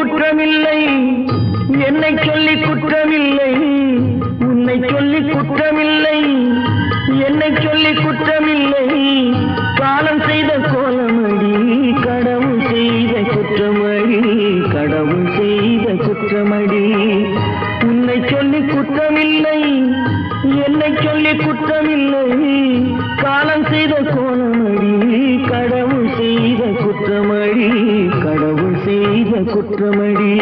குற்றமில்லை, என்னை சொல்லி குற்றமில்லை, உன்னை சொல்லி குற்றமில்லை, என்னை சொல்லி குற்றமில்லை. காலம் செய்த கோலமடி, கடவுள் செய்த குற்றமடி, கடவுள் செய்த குற்றமடி. உன்னை சொல்லி குற்றமில்லை, என்னை சொல்லி குற்றமில்லை. காலம் செய்த கோலமடி, கடவுள் செய்த குற்றமடி, கடவுள் செய்த குற்றமடி.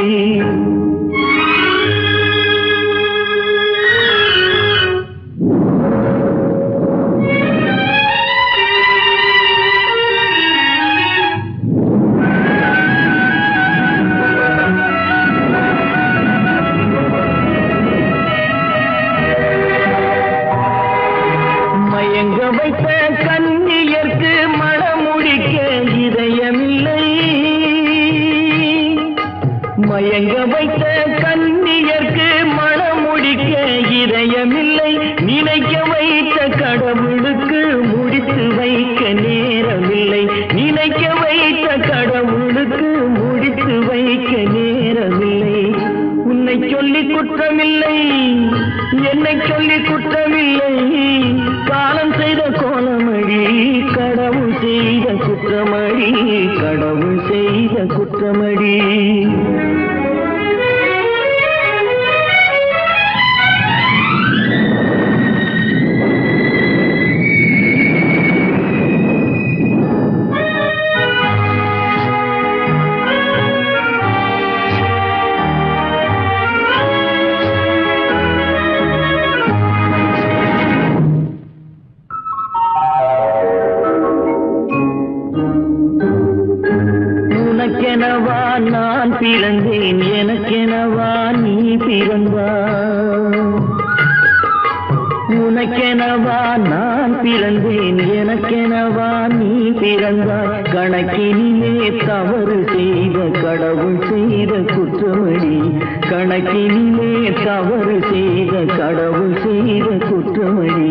மயங்க வைத்த கண்ணியர்க்கு மணமுடிக்க இதயமில்லை, மயங்க வைத்த கண்ணியர்க்கு மணமுடிக்க இதயமில்லை. நினைக்க வைத்த கடவுளுக்கு முடித்து வைக்க நேரமில்லை, நினைக்க வைத்த கடவுளுக்கு முடித்து வைக்க நேரமில்லை. உன்னை சொல்லி குற்றமில்லை, என்னை சொல்லி குற்றமில்லை. காலம் செய்த கோலமடி, கடவுள் செய்த குற்றமடி, கடவுள் செய்த குற்றமடி. உனக்கெனவா நான் பிறந்தேன், எனக்கெனவா நீ பிறந்தாய். உனக்கெனவா நான் பிறந்தேன், எனக்கெனவா நீ பிறந்தாய். கணக்கினிலே தவறு செய்த கடவுள் செய்த குற்றமடி, கணக்கினிலே தவறு செய்த கடவுள் செய்த குற்றமடி.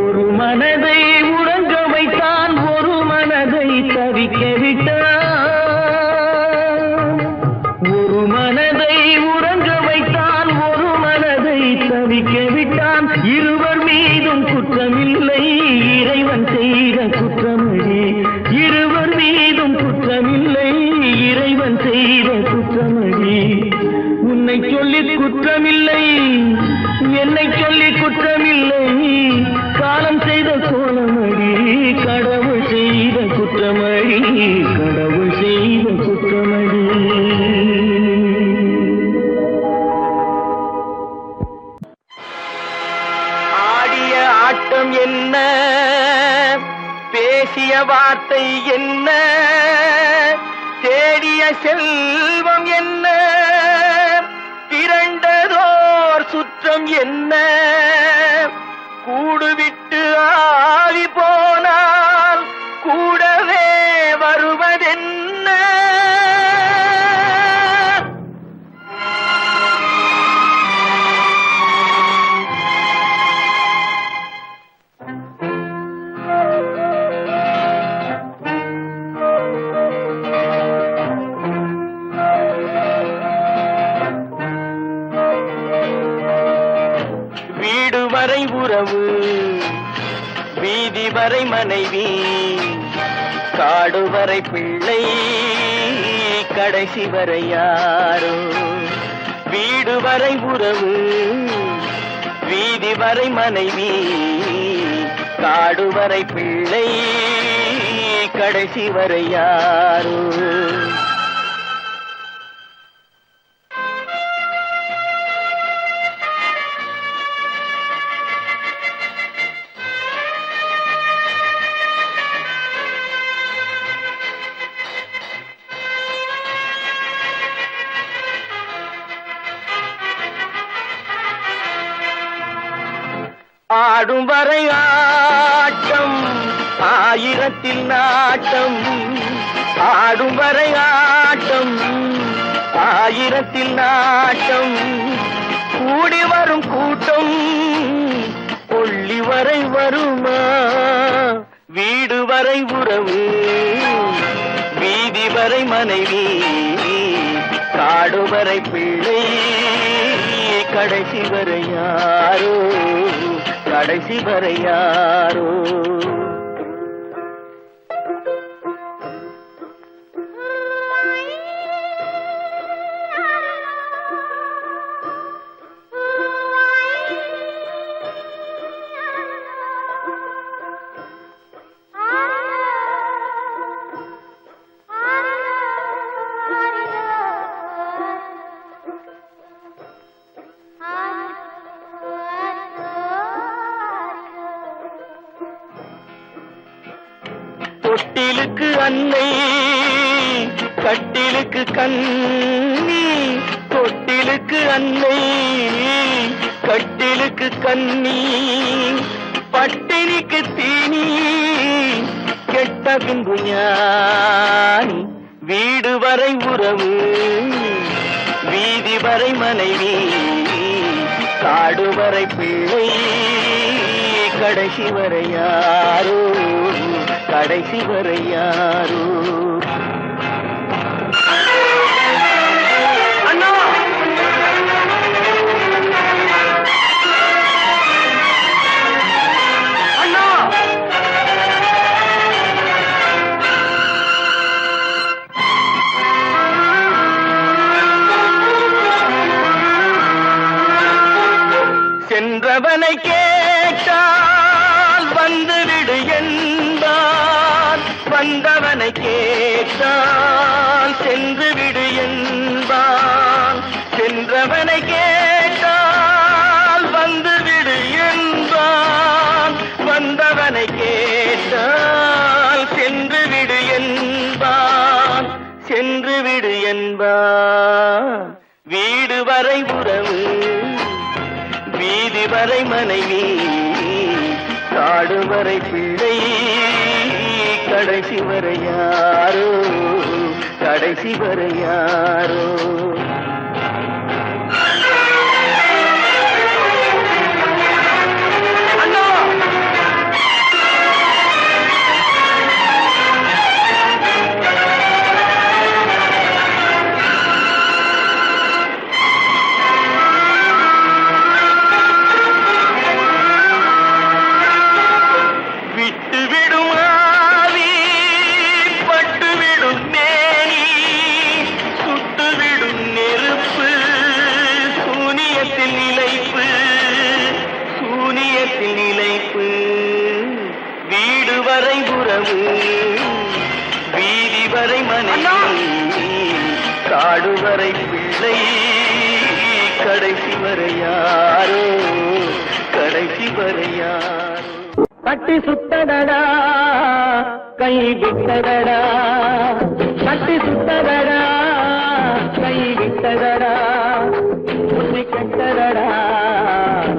ஒரு மனதை உறங்க வைத்தான், ஒரு மனதை தவிக்க விட்டான். ஒரு மனதை உறங்க வைத்தான், ஒரு மனதை தவிக்க விட்டான். இருவர் மீதும் குற்றமில்லை, இறைவன் செய்த குற்றமடி. இருவர் மீதும் குற்றமில்லை, இறைவன் செய்த குற்றமடி. உன்னை சொல்லி குற்றமில்லை, என்னை சொல்லி குற்றமில்லை. காலம் செய்த கோலமடி, கடவுள் செய்த குற்றமடி, கடவுள் செய்த குற்றமடி. ஆடிய ஆட்டம் என்ன, பேசிய வார்த்தை என்ன, தேடிய செல்வம் என்ன, திரண்டதோர் சுற்றம் என்ன. கூடுவிட்டு ஆவி போனால் கூடவே வருவதென்ன. வீடு வரை உறவு, வீதி வரை மனைவி, காடு வரை பிள்ளை, கடைசி வரை யாரோ. வீடு வரை உறவு, வீதி வரை மனைவி, காடு வரை பிள்ளை, கடைசி வரை யாரோ. ஆடும் வரை ஆட்டம், ஆயிரத்தில் நாட்டம். ஆடும் வரை ஆட்டம், ஆயிரத்தில் நாட்டம். கூடி வரும் கூட்டம் கொள்ளி வரை வருமா? வீடு வரை உறவு, வீதி காடுவரை மனைவி காடுவரை பிள்ளை கடைசி வரை யாரோ கடைசி வரை யாரோ தொட்டிலுக்கு அன்னை கட்டிலுக்கு கண்ணி தொட்டிலுக்கு அன்னை கட்டிலுக்கு கண்ணி பட்டினிக்கு தீனி கெட்ட பின்பு ஞானி வீடு வரை உறவு வீதி வரை மனைவி காடு வரை பிள்ளை கடைசி வரை யாரோ கடைசி வரை யாரோ அண்ணா அண்ணா சென்றவனை கேட்டால் வந்துவிடு என்பான் வந்தவனை கேட்டால் சென்று விடு என்பான் சென்றவனை கேட்டால் வந்துவிடு என்பான் வந்தவனை கேட்டால் சென்று விடு என்பான் சென்று விடு என்பான் வீடு வரை உறவு வீதி வரை மனைவி காடு வரை பிள்ளை கடைசி வரை யாரோ கடைசி வரை யாரோ நிலைப்பு வீடு வரை உறவு வீதி வரை மனைவி காடு வரை பிள்ளை கடைசி வரை யாரோ கடைசி வரை யாரோ கட்டி சுத்தடடா கை விட்டதடா கட்டி சுத்தடடா கை விட்டதடா புத்தி கெட்டதடா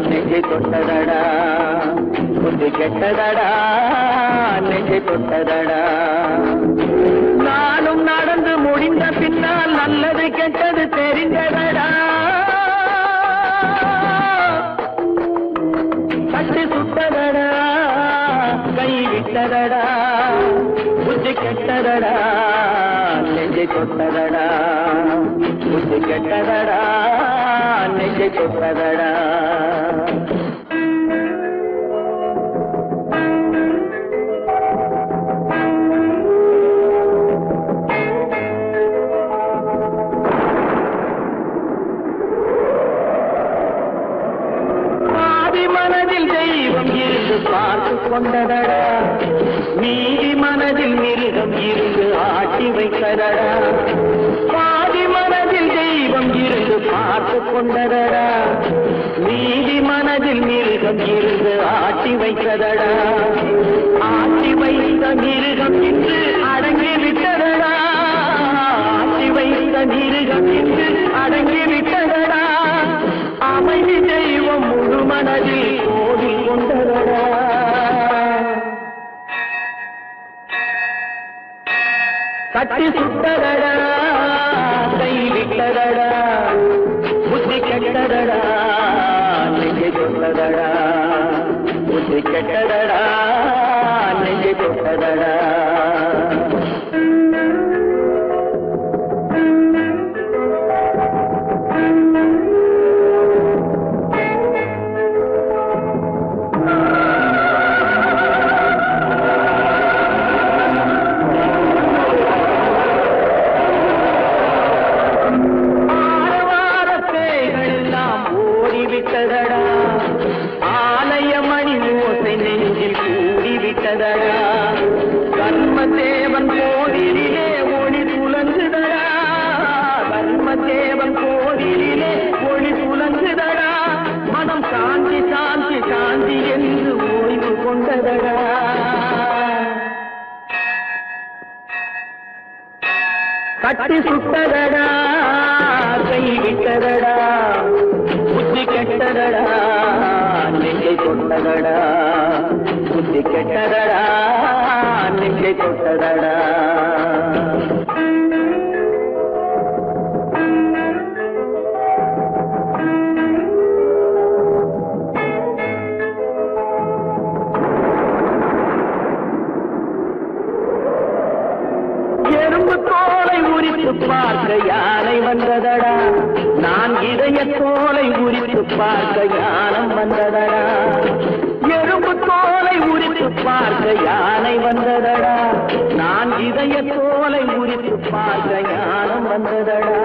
நெஞ்சை தொட்டதடா புத்தி கெட்டதடா நெஞ்சை தொட்டதடா நானும் நடந்து முடிந்த பின்னால் நல்லது கெட்டது தெரிந்ததடா கட்டி சுட்டதடா கை விட்டதடா புத்தி கெட்டதடா நெஞ்சை தொட்டதடா புத்தி கெட்டதடா நெஞ்சை தொட்டதடா பார்த்து கொண்டதடா நீதி மனதில் மிருகம் இருந்து ஆட்டி வைத்ததடா பாதி மனதில் தெய்வம் இருந்து பார்த்து கொண்டதடா நீதி மனதில் மிருகம் இருந்து ஆட்டி வைத்ததடா ஆட்டி வைத்த மிருகம் இன்று அடங்கி விட்டதடா ஆட்டி வைத்த மிருகம் இன்று அடங்கி விட்டதடா அமைதி தெய்வம் முழு மனதில் கோவில் கொண்டதடா கட்டி சுட்டதடா கை விட்டதடா புத்தி கெட்டதடா நெஞ்சை தொட்டதடா புத்தி கெட்டதடா நெஞ்சை தொட்டதடா கொண்டதடா கட்டி சுட்டதடா கை விட்டதடா புத்தி கெட்டதடா நெஞ்சை தொட்டதடா புத்தி கெட்டதடா நெஞ்சை தொட்டதடா எறும்பு தோலை உரித்து பார்க்க யானை வந்ததடா நான் இதய தோலை உரித்து பார்க்க யானம் வந்ததடா எறும்பு தோலை உரித்து பார்க்க யானை வந்ததடா நான் இதய தோலை உரித்து பார்க்க யானம் வந்ததடா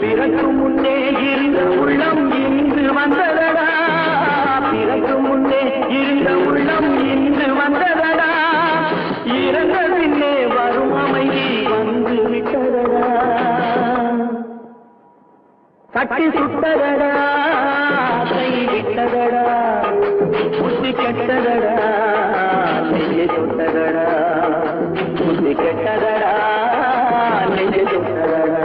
பிறகு முன்னே இருந்த உள்ளம் இன்று வந்ததடா பிறகு முன்னே இருந்த உள்ளம் இன்று வந்ததடா இறந்த பின்னே வரும் அமைதி வந்து விட்டதடா கட்டி சுட்டதடா கை விட்டதடா புத்தி கெட்டதடா நெஞ்சை தொட்டதடா புத்தி கெட்டதடா நெஞ்சை தொட்டதடா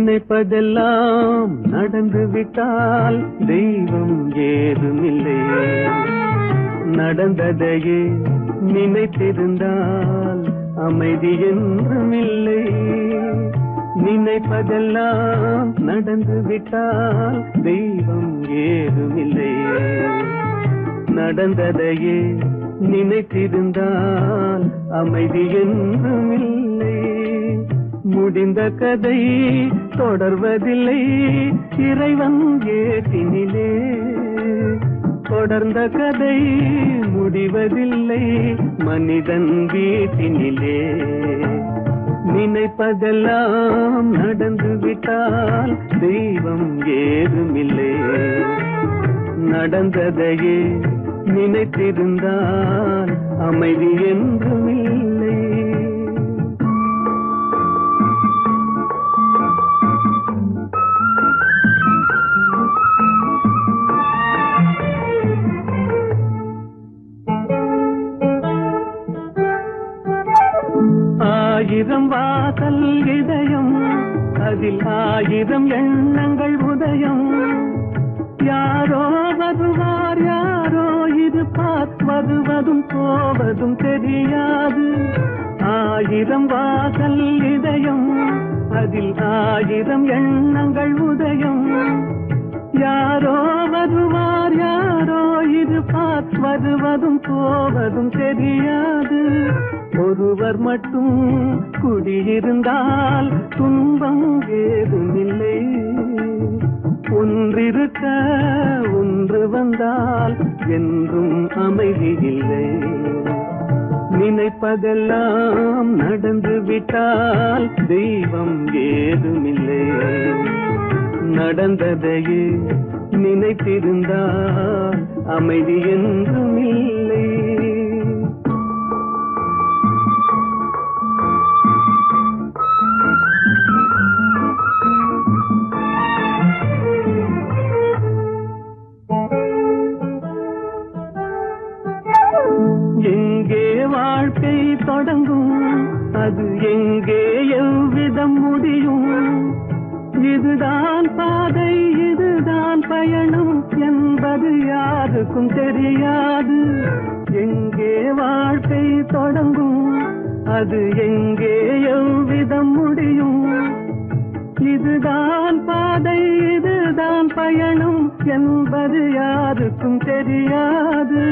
நினைப்பதெல்லாம் நடந்து விட்டால் தெய்வம் ஏதுமில்லை நடந்ததையே நினைத்திருந்தால் அமைதி என்றுமில்லை நினைப்பதெல்லாம் நடந்து விட்டால் தெய்வம் ஏதுமில்லை நடந்ததையே நினைத்திருந்தால் அமைதி என்றுமில்லை முடிந்த கதை தொடர்வதில்லை இறைவன் ஏட்டினிலே தொடர்ந்த கதை முடிவதில்லை மனிதன் வீட்டினிலே நினைப்பதெல்லாம் நடந்து விட்டால் தெய்வம் ஏதுமில்லை நடந்ததையே நினைத்திருந்தால் அமைதி என்றுமில்லை ஆயிரம் வாசல் இதயம் அதில் ஆயிரம் எண்ணங்கள் உதயம் யாரோ வருவார் யாரோ இருப்பார் வருவதும் போவதும் தெரியாது ஆயிரம் வாசல் இதயம் அதில் ஆயிரம் எண்ணங்கள் உதயம் யாரோ வருவார் யாரோ இருப்பார் வருவதும் போவதும் தெரியாது ஒருவர் மட்டும் குடியிருந்தால் துன்பம் ஏதுமில்லை ஒன்றிருக்க ஒன்று வந்தால் என்றும் அமைதி இல்லை நினைப்பதெல்லாம் நடந்து விட்டால் தெய்வம் ஏதுமில்லை நடந்ததையே நினைத்திருந்தால் அமைதி என்றுமில்லை எங்கே வாழ்க்கை தொடங்கும் அது எங்கே எவ்விதம் முடியும் இதுதான் பாதை இதுதான் பயணம் என்பது யாருக்கும் தெரியாது எங்கே வாழ்க்கை தொடங்கும் அது எங்கே எவ்விதம் முடியும் இதுதான் பாதை இதுதான் பயணம் என்பது யாருக்கும் தெரியாது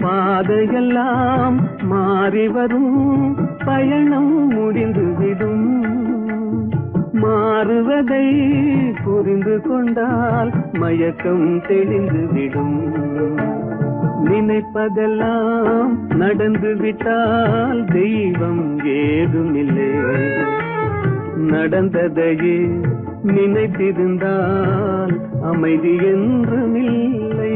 பாதையெல்லாம் மாறி வரும் பயணம் முடிந்துவிடும் மாறுவதை புரிந்து கொண்டால் மயக்கம் தெளிந்து விடும். நினைப்பதெல்லாம் நடந்து விட்டால் தெய்வம் ஏதுமில்லை. நடந்ததையே நினைத்திருந்தால் அமைதி என்றுமில்லை.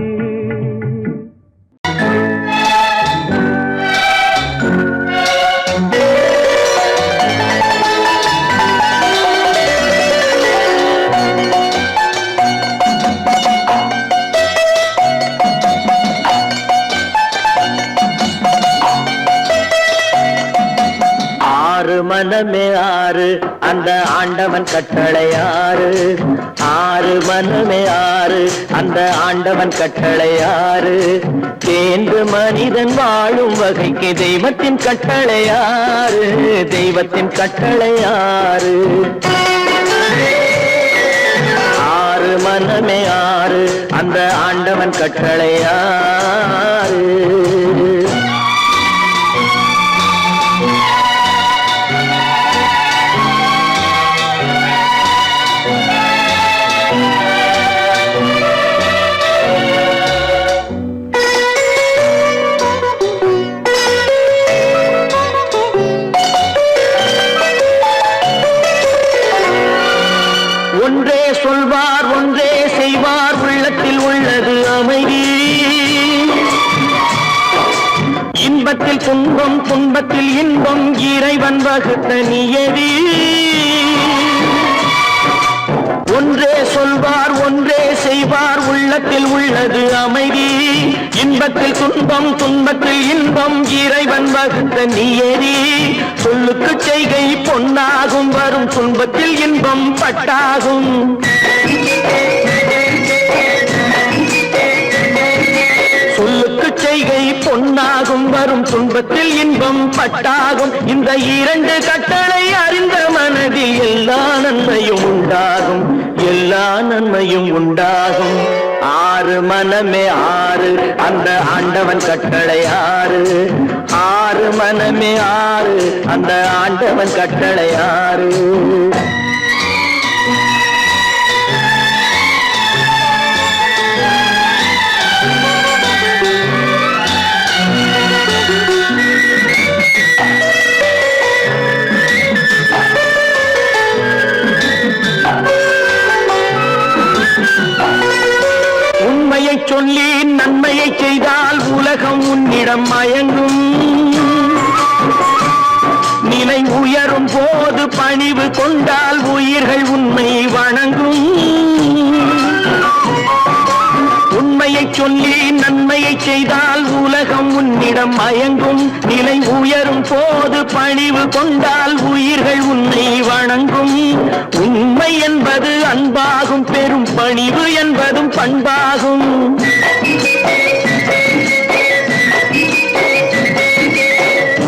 மனமே ஆறு அந்த ஆண்டவன் கட்டளை ஆறு. ஆறு மனமே ஆறு அந்த ஆண்டவன் கட்டளை ஆறு. தேர்ந்து மனிதன் வாழும் வகைக்கு தெய்வத்தின் கட்டளை ஆறு. தெய்வத்தின் கட்டளை ஆறு. ஆறு மனமே ஆறு அந்த ஆண்டவன் கட்டளை ஆறு. ஒன்றே சொல்வார் ஒன்றே செய்வார் உள்ளத்தில் உள்ளது அமைதி. இன்பத்தில் துன்பம் துன்பத்தில் இன்பம் இறைவன் வகுத்த நியதி. ஒன்றே சொல்வார் ஒன்றே செய்வார் உள்ளத்தில் உள்ளது அமைதி. இன்பத்தில் துன்பம் துன்பத்தில் இன்பம் இறைவன் வகுத்த நியதி. சொல்லுக்கு செய்கை பொன்னாகும் வரும் துன்பத்தில் இன்பம் பட்டாகும். சொல்லுக்கு செய்கை பொன்னாகும் வரும் துன்பத்தில் இன்பம் பட்டாகும். இந்த இரண்டு கட்டளை அறிந்த மனதில் எல்லா நன்மையும் உண்டாகும். எல்லா நன்மையும் உண்டாகும். ஆறு மனமே ஆறு அந்த ஆண்டவன் கட்டளை ஆறு. ஆறு மனமே ஆறு அந்த ஆண்டவன் கட்டளை ஆறு. உண்மையை சொல்லி நன்மையை செய்தால் உலகம் உன்னிடம் மயங்கும். நிலை உயரும் போது பணிவு கொண்டால் உயிர்கள் உண்மை வணங்கும். உண்மையை சொல்லி நன்மையை செய்தால் உலகம் உன்னிடம் மயங்கும். நிலை உயரும் போது பணிவு கொண்டால் உயிர்கள் உன்னை வணங்கும். உண்மை என்பது அன்பாகும். பெரும் பணிவு என்பதும் பண்பாகும்.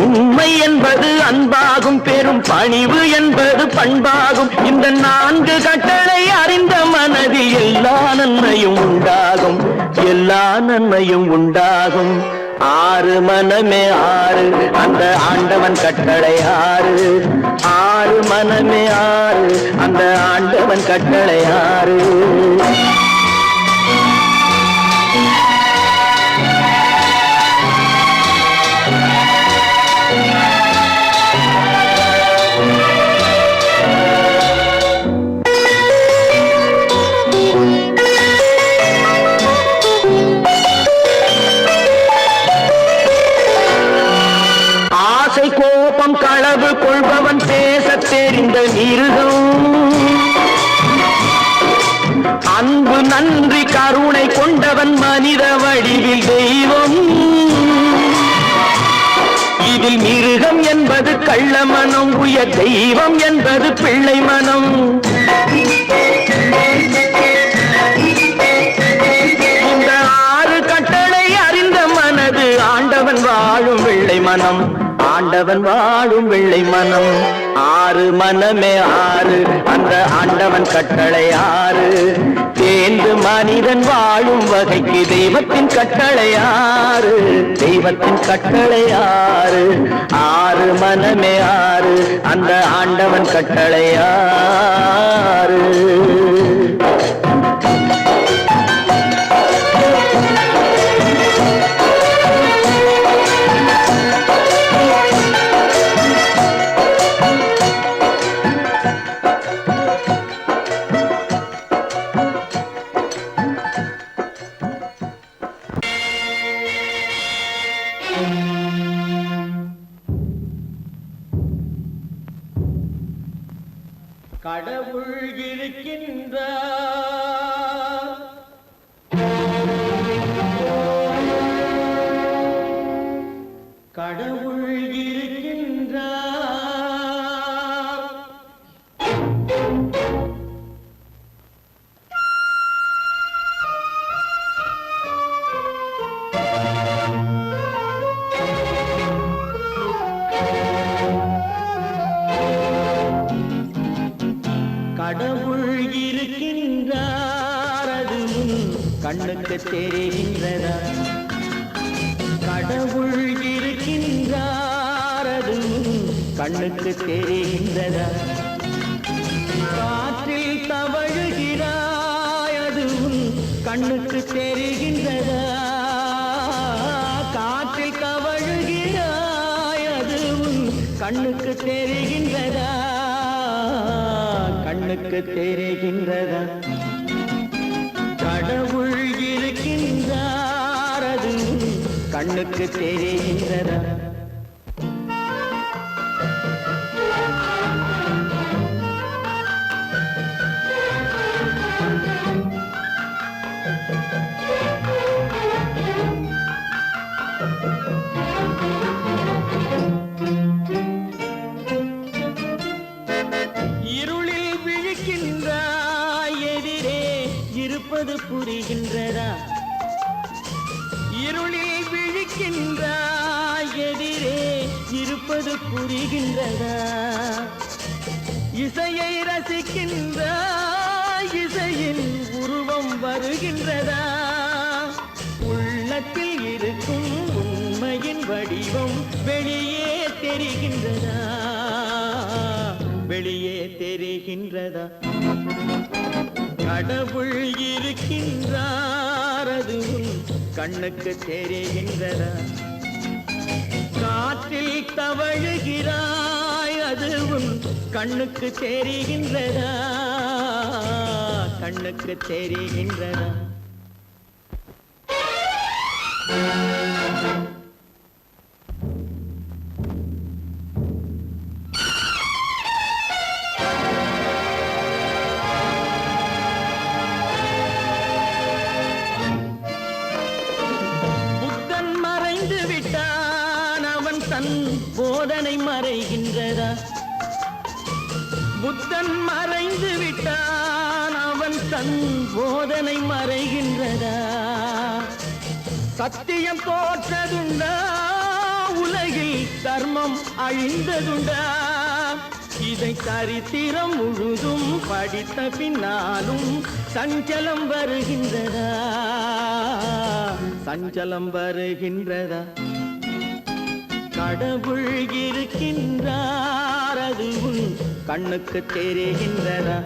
உண்மை என்பது அன்பாகும். பெரும் பணிவு என்பது பண்பாகும். இந்த நான்கு கட்டளை அறிந்த மனதில் எல்லா நன்மையும் உண்டாகும். எல்லா நன்மையும் உண்டாகும். ஆறு மனமே ஆறு அந்த ஆண்டவன் கட்டளை ஆறு. ஆறு மனமே ஆறு அந்த ஆண்டவன் கட்டளை ஆறு. கோபம் களவு கொள்பவன் பேச தெரிந்த மிருகம். அன்பு நன்றி கருணை கொண்டவன் மனித வடிவில் தெய்வம். இதில் மிருகம் என்பது கள்ள மனம். உயர் தெய்வம் என்பது பிள்ளை மனம். இந்த ஆறு கட்டளை அறிந்த மனது ஆண்டவன் வாழும் வெள்ளை மனம். ஆண்டவன் வாழும் வெள்ளை மனம். ஆறு மனமே ஆறு, அந்த ஆண்டவன் கட்டளை ஆறு. தேர்ந்து மனிதன் வாழும் வகைக்கு தெய்வத்தின் கட்டளை ஆறு, தெய்வத்தின் கட்டளை ஆறு. ஆறு மனமே ஆறு, அந்த ஆண்டவன் கட்டளை ஆறு. கடவுள் இருக்கின்றார், கடவுள் இருக்கின்றார். கடவுள் இருக்கின்றார், அதுவும் கண்ணுக்கு தெரிகின்றதா? கடவுள் இருக்கின்றார், அதுவும் கண்ணுக்கு தெரிகின்றதா? காற்றில் தவழுகிறாய், அதுவும் கண்ணுக்கு தெரிகின்றதா? காற்றில் தவழுகிறாய், அதுவும் கண்ணுக்கு தெரிகின்றதா? கண்ணுக்கு தெரிகின்றதா? கடவுள் இருக்கின்றார், அது கண்ணுக்கு தெரிகின்றதா? புரிகின்றதா? இருளில் விழிக்கின்றாய், எதிரே இருப்பது புரிகின்றதா? இசையை ரசிக்கின்றாய், இசையின் உருவம் வருகின்றதா? உள்ளத்தில் இருக்கும் உண்மையின் வடிவம் வெளியே தெரிகின்றதா? வெளியே தெரிகின்றதா? கடவுள் இருக்கின்றார், அதுவும் கண்ணுக்கு தெரிகின்றதா? காற்றில் தவழுகிறாய், அதுவும் கண்ணுக்கு தெரிகின்றதா? கண்ணுக்கு தெரிகின்றதா? போதனை மறைகின்றதா? புத்தன் மறைந்து விட்டான், அவன் தன் போதனை மறைகின்றதா? சத்தியம் தோற்றதுண்டா? உலகில் தர்மம் அழிந்ததுண்டா? இதை சரித்திரம் முழுதும் படித்த பின்னாலும் சஞ்சலம் வருகின்றதா? சஞ்சலம் வருகின்றதா? கடவுள் இருக்கின்றார், அதுவும் கண்ணுக்கு தெரிகின்றதா?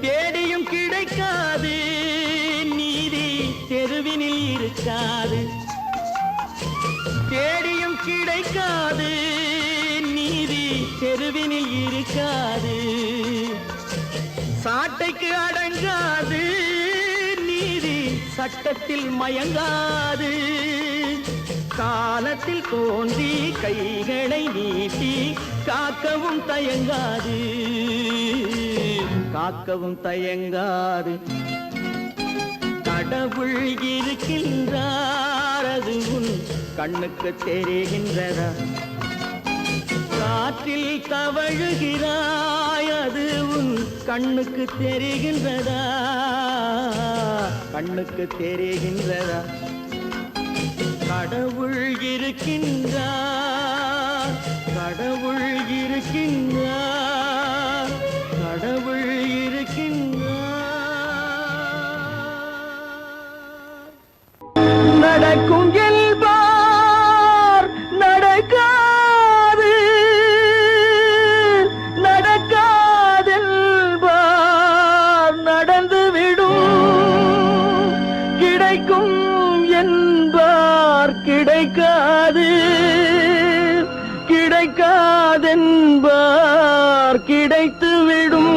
தேடியும் கிடைக்காது நீதி, தெருவினில் இருக்காது. தேடியும் கிடைக்காது நீதி, தெருவினில் இருக்காது. சாட்டைக்கு அடங்காது நீதி, சட்டத்தில் மயங்காது. காலத்தில் தோன்றி கைகளை நீட்டி காக்கவும் தயங்காது, காக்கவும் தயங்காது. கடவுள் இருக்கின்றார், அது உன் கண்ணுக்கு தெரிகின்றதா? காற்றில் தவழுகிறாய், அது உன் கண்ணுக்கு தெரிகின்றதா? கண்ணுக்கு தெரிகின்றதா? கடவுள் இருக்கின்றார், கடவுள் இருக்கின்றார், கடவுள் இருக்கின்றார். நடக்கும் என்பார் நடக்காது, நடக்காதென்பார் நடந்துவிடும். கிடைக்கும் என்பார் கிடைக்காது, கிடைக்காதென்பார் கிடைத்துவிடும்.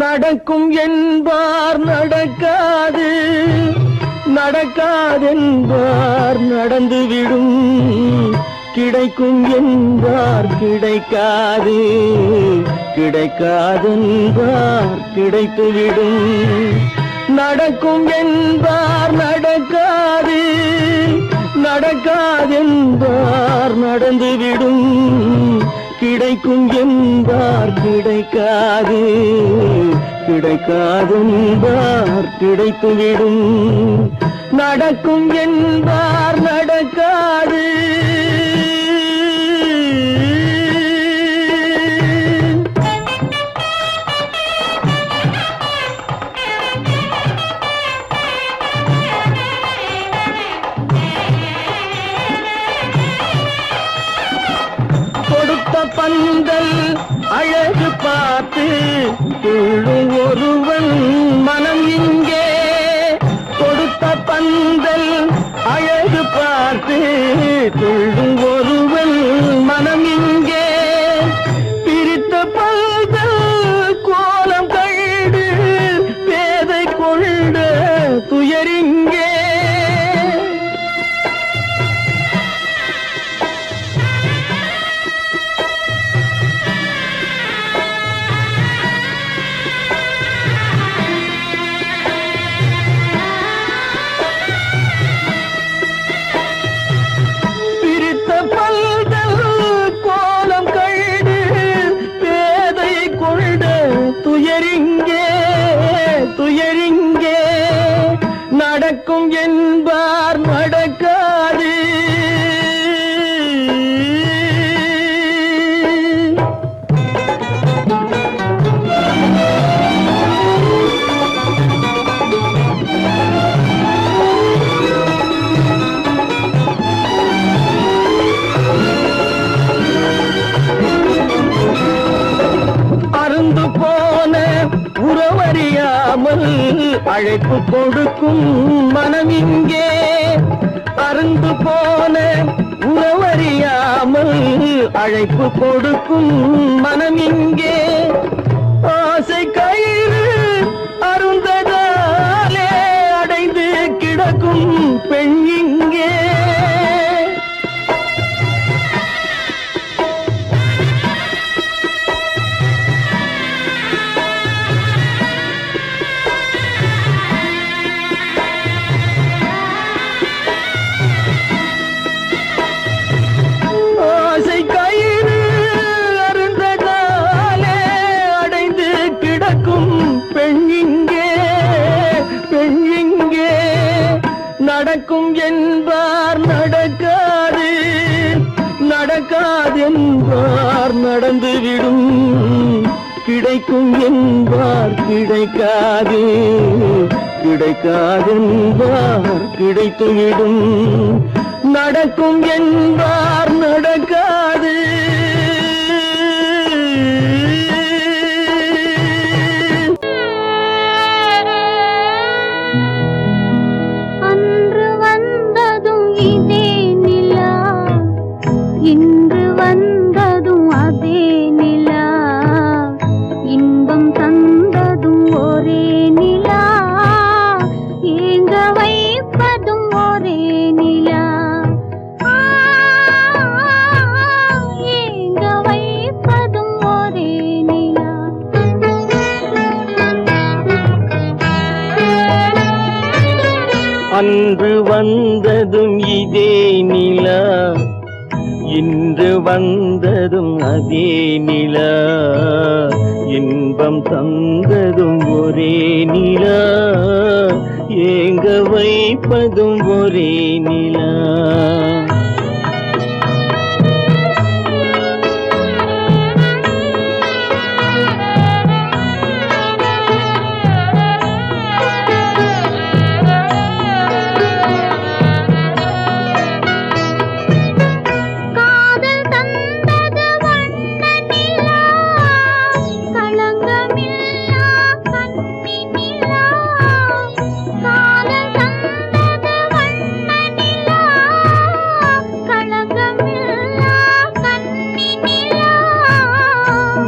நடக்கும் என்பார் நடக்காது, நடக்காதென்பார் நடந்துவிடும். கிடைக்கும் என்பார் கிடைக்காது, கிடைக்காதென்பார் கிடைத்துவிடும். நடக்கும் என்பார் நடக்காது, நடக்காதென்பார் நடந்துவிடும். கிடைக்கும் என்பார் கிடைக்காது, கிடைக்காதென்பார் கிடைத்துவிடும். நடக்கும் என்பார் நடக்காது. பந்தல் அழகு பார்த்து துள்ளும் ஒருவன் மனம் இங்கே. கொடுத்த பந்தல் அழகு பார்த்து துள்ளும் ஒருவன் மனம் இங்கே. பிரித்த பந்தல் கோலம் கண்டு பேதை கொண்ட துயரிங்கே. துயரிங்கே நடக்கும் என்பார் நடக்காது. அருந்து போன உறவறியாமல் அழைப்பு கொடுக்கும் மனம் இங்கே. அருந்து போன உறவறியாமல் அழைப்பு கொடுக்கும் மனம் இங்கே. ஆசை கயிறு அருந்ததாலே அடைந்து கிடக்கும் பெண் இங்கே. நடக்கும் என்பார் நடக்காது, நடக்காதென்பார் நடந்துவிடும். கிடைக்கும் என்பார் கிடைக்காது, கிடைக்காதென்பார் கிடைத்துவிடும். நடக்கும் என்பார் நடக்காது. இன்று வந்ததும் அதே நிலா, இன்பம் தந்ததும் ஒரே நிலா, ஏங்க வைப்பதும் ஒரே நிலா, ஏங்க அன்று வந்ததும் இதே நிலா, இன்று வந்ததும் அதே நிலா, இன்பம் தந்ததும் ஒரே நிலா, ஏங்க வைப்பதும் ஒரே நிலா.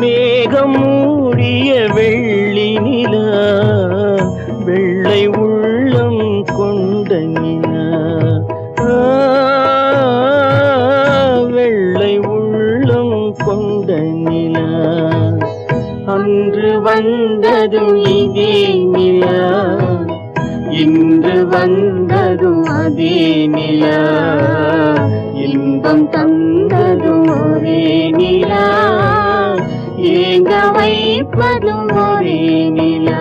மேகம் மூடிய வெள்ளி நிலா, வெள்ளை உள்ளம் கொண்ட நிலா, வெள்ளை உள்ளம் கொண்ட நிலா. அன்று வந்ததும் இதே நிலா, இன்று வந்ததும் அதே நிலா, இன்பம் தந்ததும் ஒரே நிலா, ஏங்க வைப்பதும் ஒரே நிலா.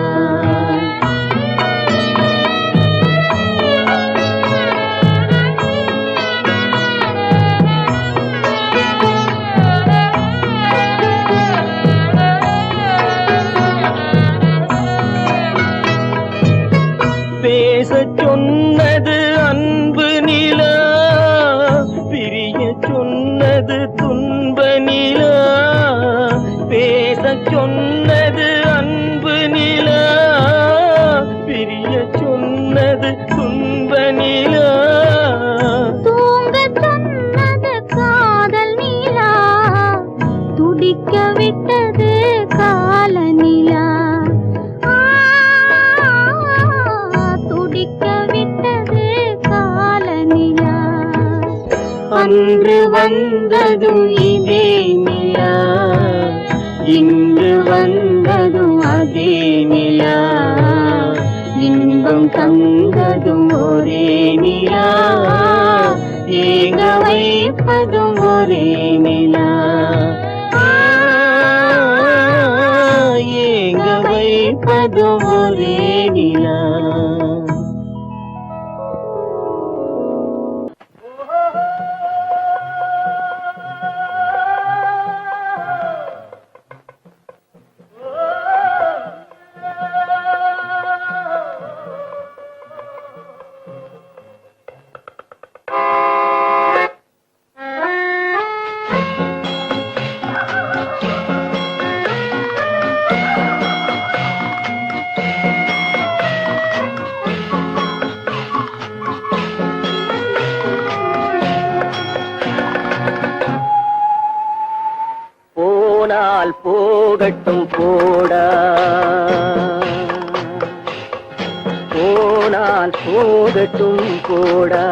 பேசச் சொன்னது அன்பு நிலா, பிரிய சொன்னது துன்ப நிலா. பேசச் சொன்னது அன்பு நிலா, பிரிய சொன்னது துன்ப நிலா. தூங்கச் சொன்னது காதல் நிலா, துடிக்க விட்டது கால நிலா, துடிக்க விட்டது கால நிலா. அன்று வந்ததும் இதே நிலா, இன்று வந்ததும் அதே நிலா, இன்பம் தந்ததும் ஒரே நிலா, ஏங்க வைப்பதும் ஒரே நிலா, ஏங்க வைப்பதும் ஒரே நிலா. போனால் போகட்டும் போடா, போனால் போகட்டும் போடா,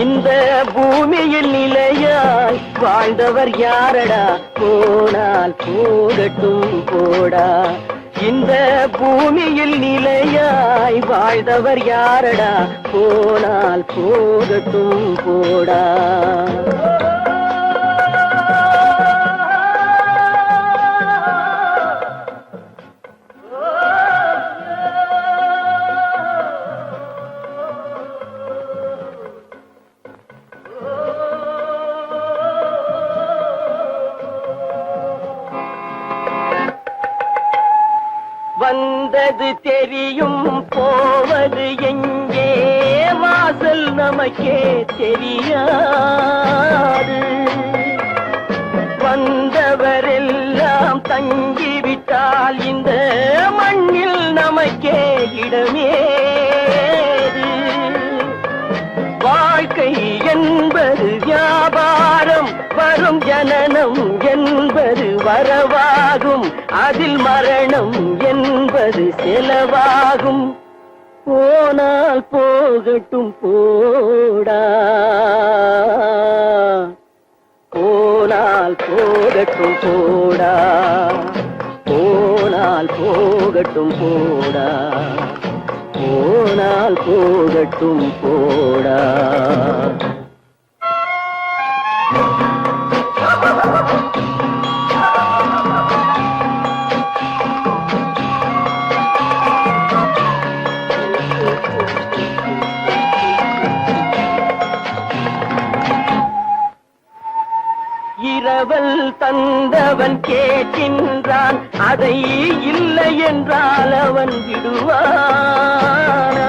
இந்த பூமியில் நிலையாய் வாழ்ந்தவர் யாரடா. போனால் போகட்டும் போடா, இந்த பூமியில் நிலையாய் வாழ்ந்தவர் யாரடா. போனால் போகட்டும் போடா. வந்தது தெரியும் போவது எங்கே, வாசல் நமக்கே தெரியாது. வந்தவரெல்லாம் தங்கிவிட்டால் இந்த மண்ணில் நமக்கே இடமேது. வாழ்க்கை என்பது வியாபாரம், வரும் ஜனனம் என்பது வரவாகும், அதில் மரணம் என்பது செலவாகும். போனால் போகட்டும் போடா, போனால் போகட்டும் போடா, போனால் போகட்டும் போடா, போனால் போனால் போகட்டும் போடா. இரவல் தந்தவன் கேட்கின்றான், அதை இல்லை என்றால் அவன் விடுவானா?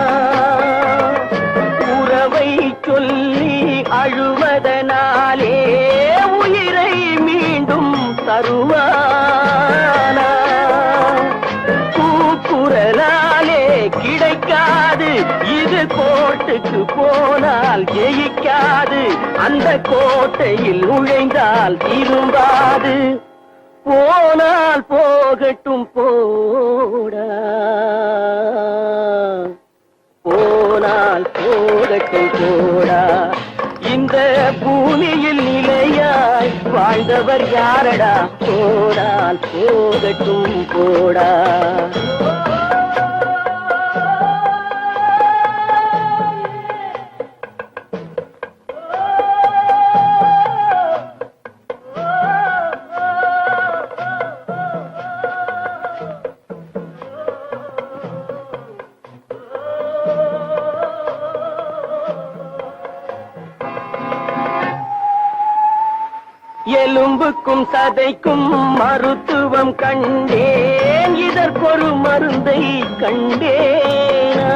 உறவை சொல்லி அழுவதனாலே உயிரை மீண்டும் தருவானா? கூக்குரலாலே கிடைக்காது, இது கோட்டுக்கு போனால் ஜெயிக்காது, அந்த கோட்டையில் நுழைந்தால் திரும்பாது. போனால் போகட்டும் போடா, போனால் போகட்டும் போடா. இந்த பூமியில் நிலையாய் வாழ்ந்தவர் யாரடா? போனால் போகட்டும் போடா. எலும்புக்கும் சதைக்கும் மருத்துவம் கண்டேன், இதற்கொரு மருந்தை கண்டேனா?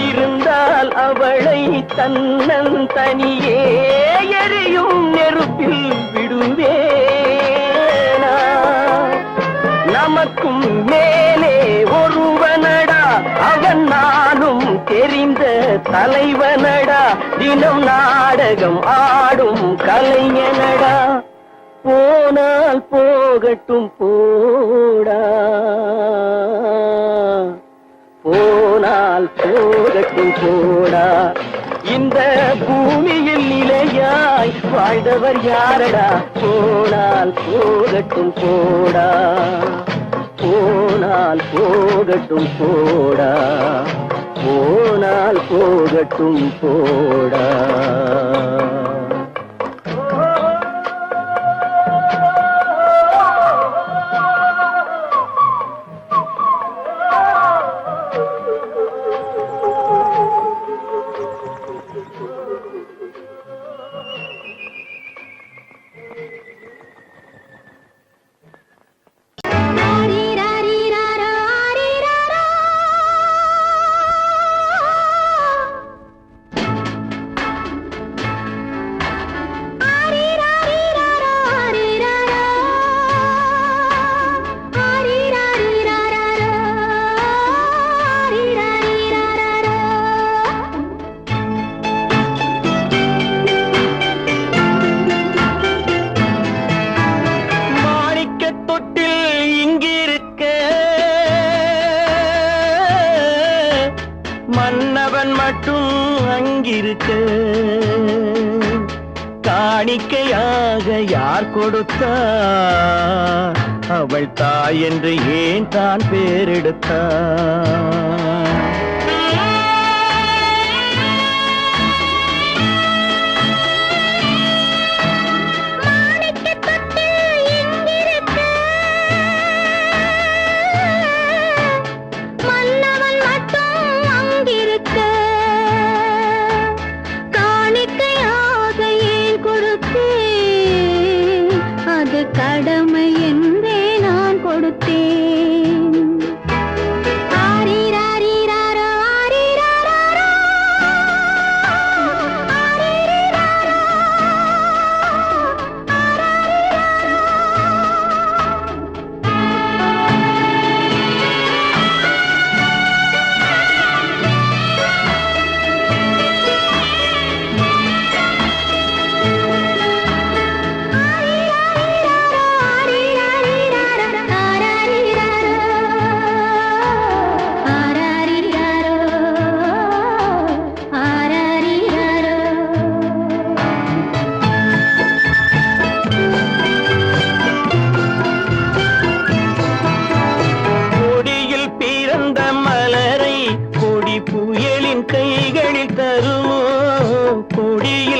இருந்தால் அவளை தன்னன் தனியே எரியும் நெருப்பில் விடுவேனா? நமக்கும் மேலே ஒருவனடா, அவன் நானும் தெரிந்த தலைவனடா, தினம் நாடகம் ஆடும் கலைஞனடா. போனால் போகட்டும் போடா, போனால் போகட்டும் போடா. இந்த பூமியில் நிலையாய் வாழ்ந்தவர் யாரடா? போனால் போகட்டும் போடா, போனால் போகட்டும் போடா, போனால் போகட்டும் போடா. மன்னவன் மட்டும் அங்கிருக்க, காணிக்கையாக யார் கொடுத்தார்? அவள் தாய் என்று ஏன் தான் பேரெடுத்தார்? கடமை என்றே நான் கொடுத்தேன். ஆரி ராரி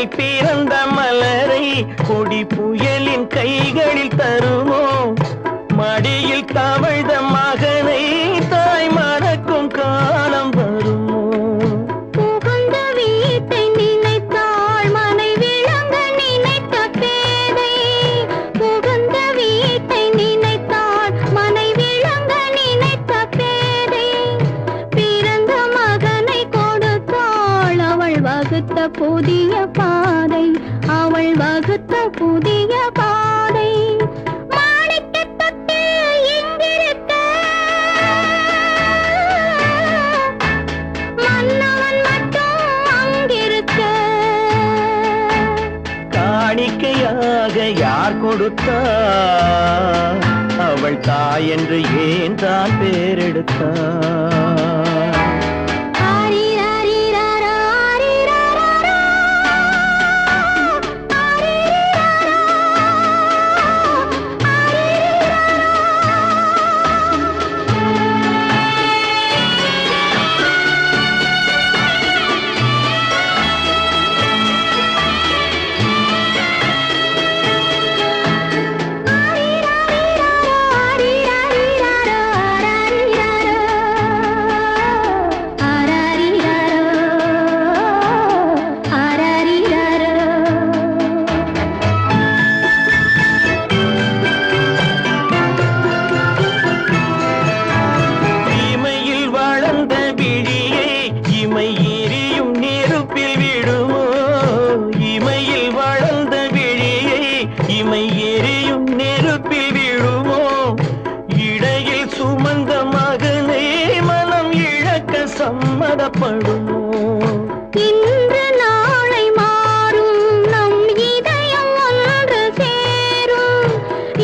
மண்ணில் பிறந்த மலரை கொடி புயலின் கைகளில் தருமோ? மடியில் தவழ்ந்த மகனை தாய் மறக்கும் காலம் வருமோ? புகுந்த வீட்டை நினைத்தாள் மனை விளங்க நினைத்த பேதை. புகுந்த வீட்டை நினைத்தாள் மனை விளங்க நினைத்த பேதை. பிறந்த மகனை கொடுத்தாள் அவள் வகுத்த புதிய பாதை. அவள் வகுத்த புதிய பாதை. மாணிக்கத் தொட்டில் இங்கிருக்க மன்னவன் மட்டும் அங்கிருக்க. காணிக்கையாக யார் கொடுத்தார்? அவள் தாய் என்று ஏன் தான் பேரெடுத்தார்? ஆரிராரிராரா, ஆரிராராரா. ஆரிராரா, இமையில் வளர்ந்த விழியை இமை எரியும் நெருப்பில் விடுமோ? இமையில் வளர்ந்த விழியை இமை எரியும் நெருப்பில் விடுமோ? இடையில் சுமந்த மகனை மனம் இழக்க சம்மதப்படுமோ? இன்று நாளை மாறும் நம் இதயம் ஒன்று சேரும்.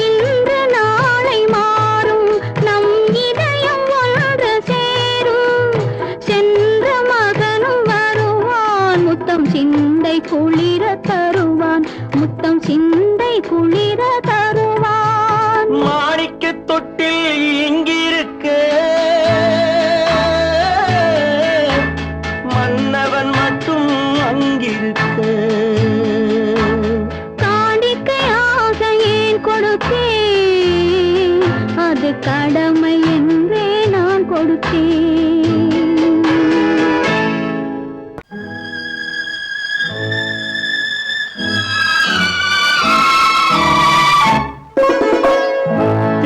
இன்று நாளை மாறும் நம் இதயம் ஒன்று சேரும். சென்ற மகனும் வருவான் முத்தம் சிந்தை குளிர தருவான். முத்தம் சிந்தை குளிர தருவான். மாணிக்கத் தொட்டில் இங்கிருக்க மன்னவன் மட்டும் அங்கிருக்க. காணிக்கையாக ஏன் கொடுத்தேன்? அது கடமை என்றே நான் கொடுத்தேன்.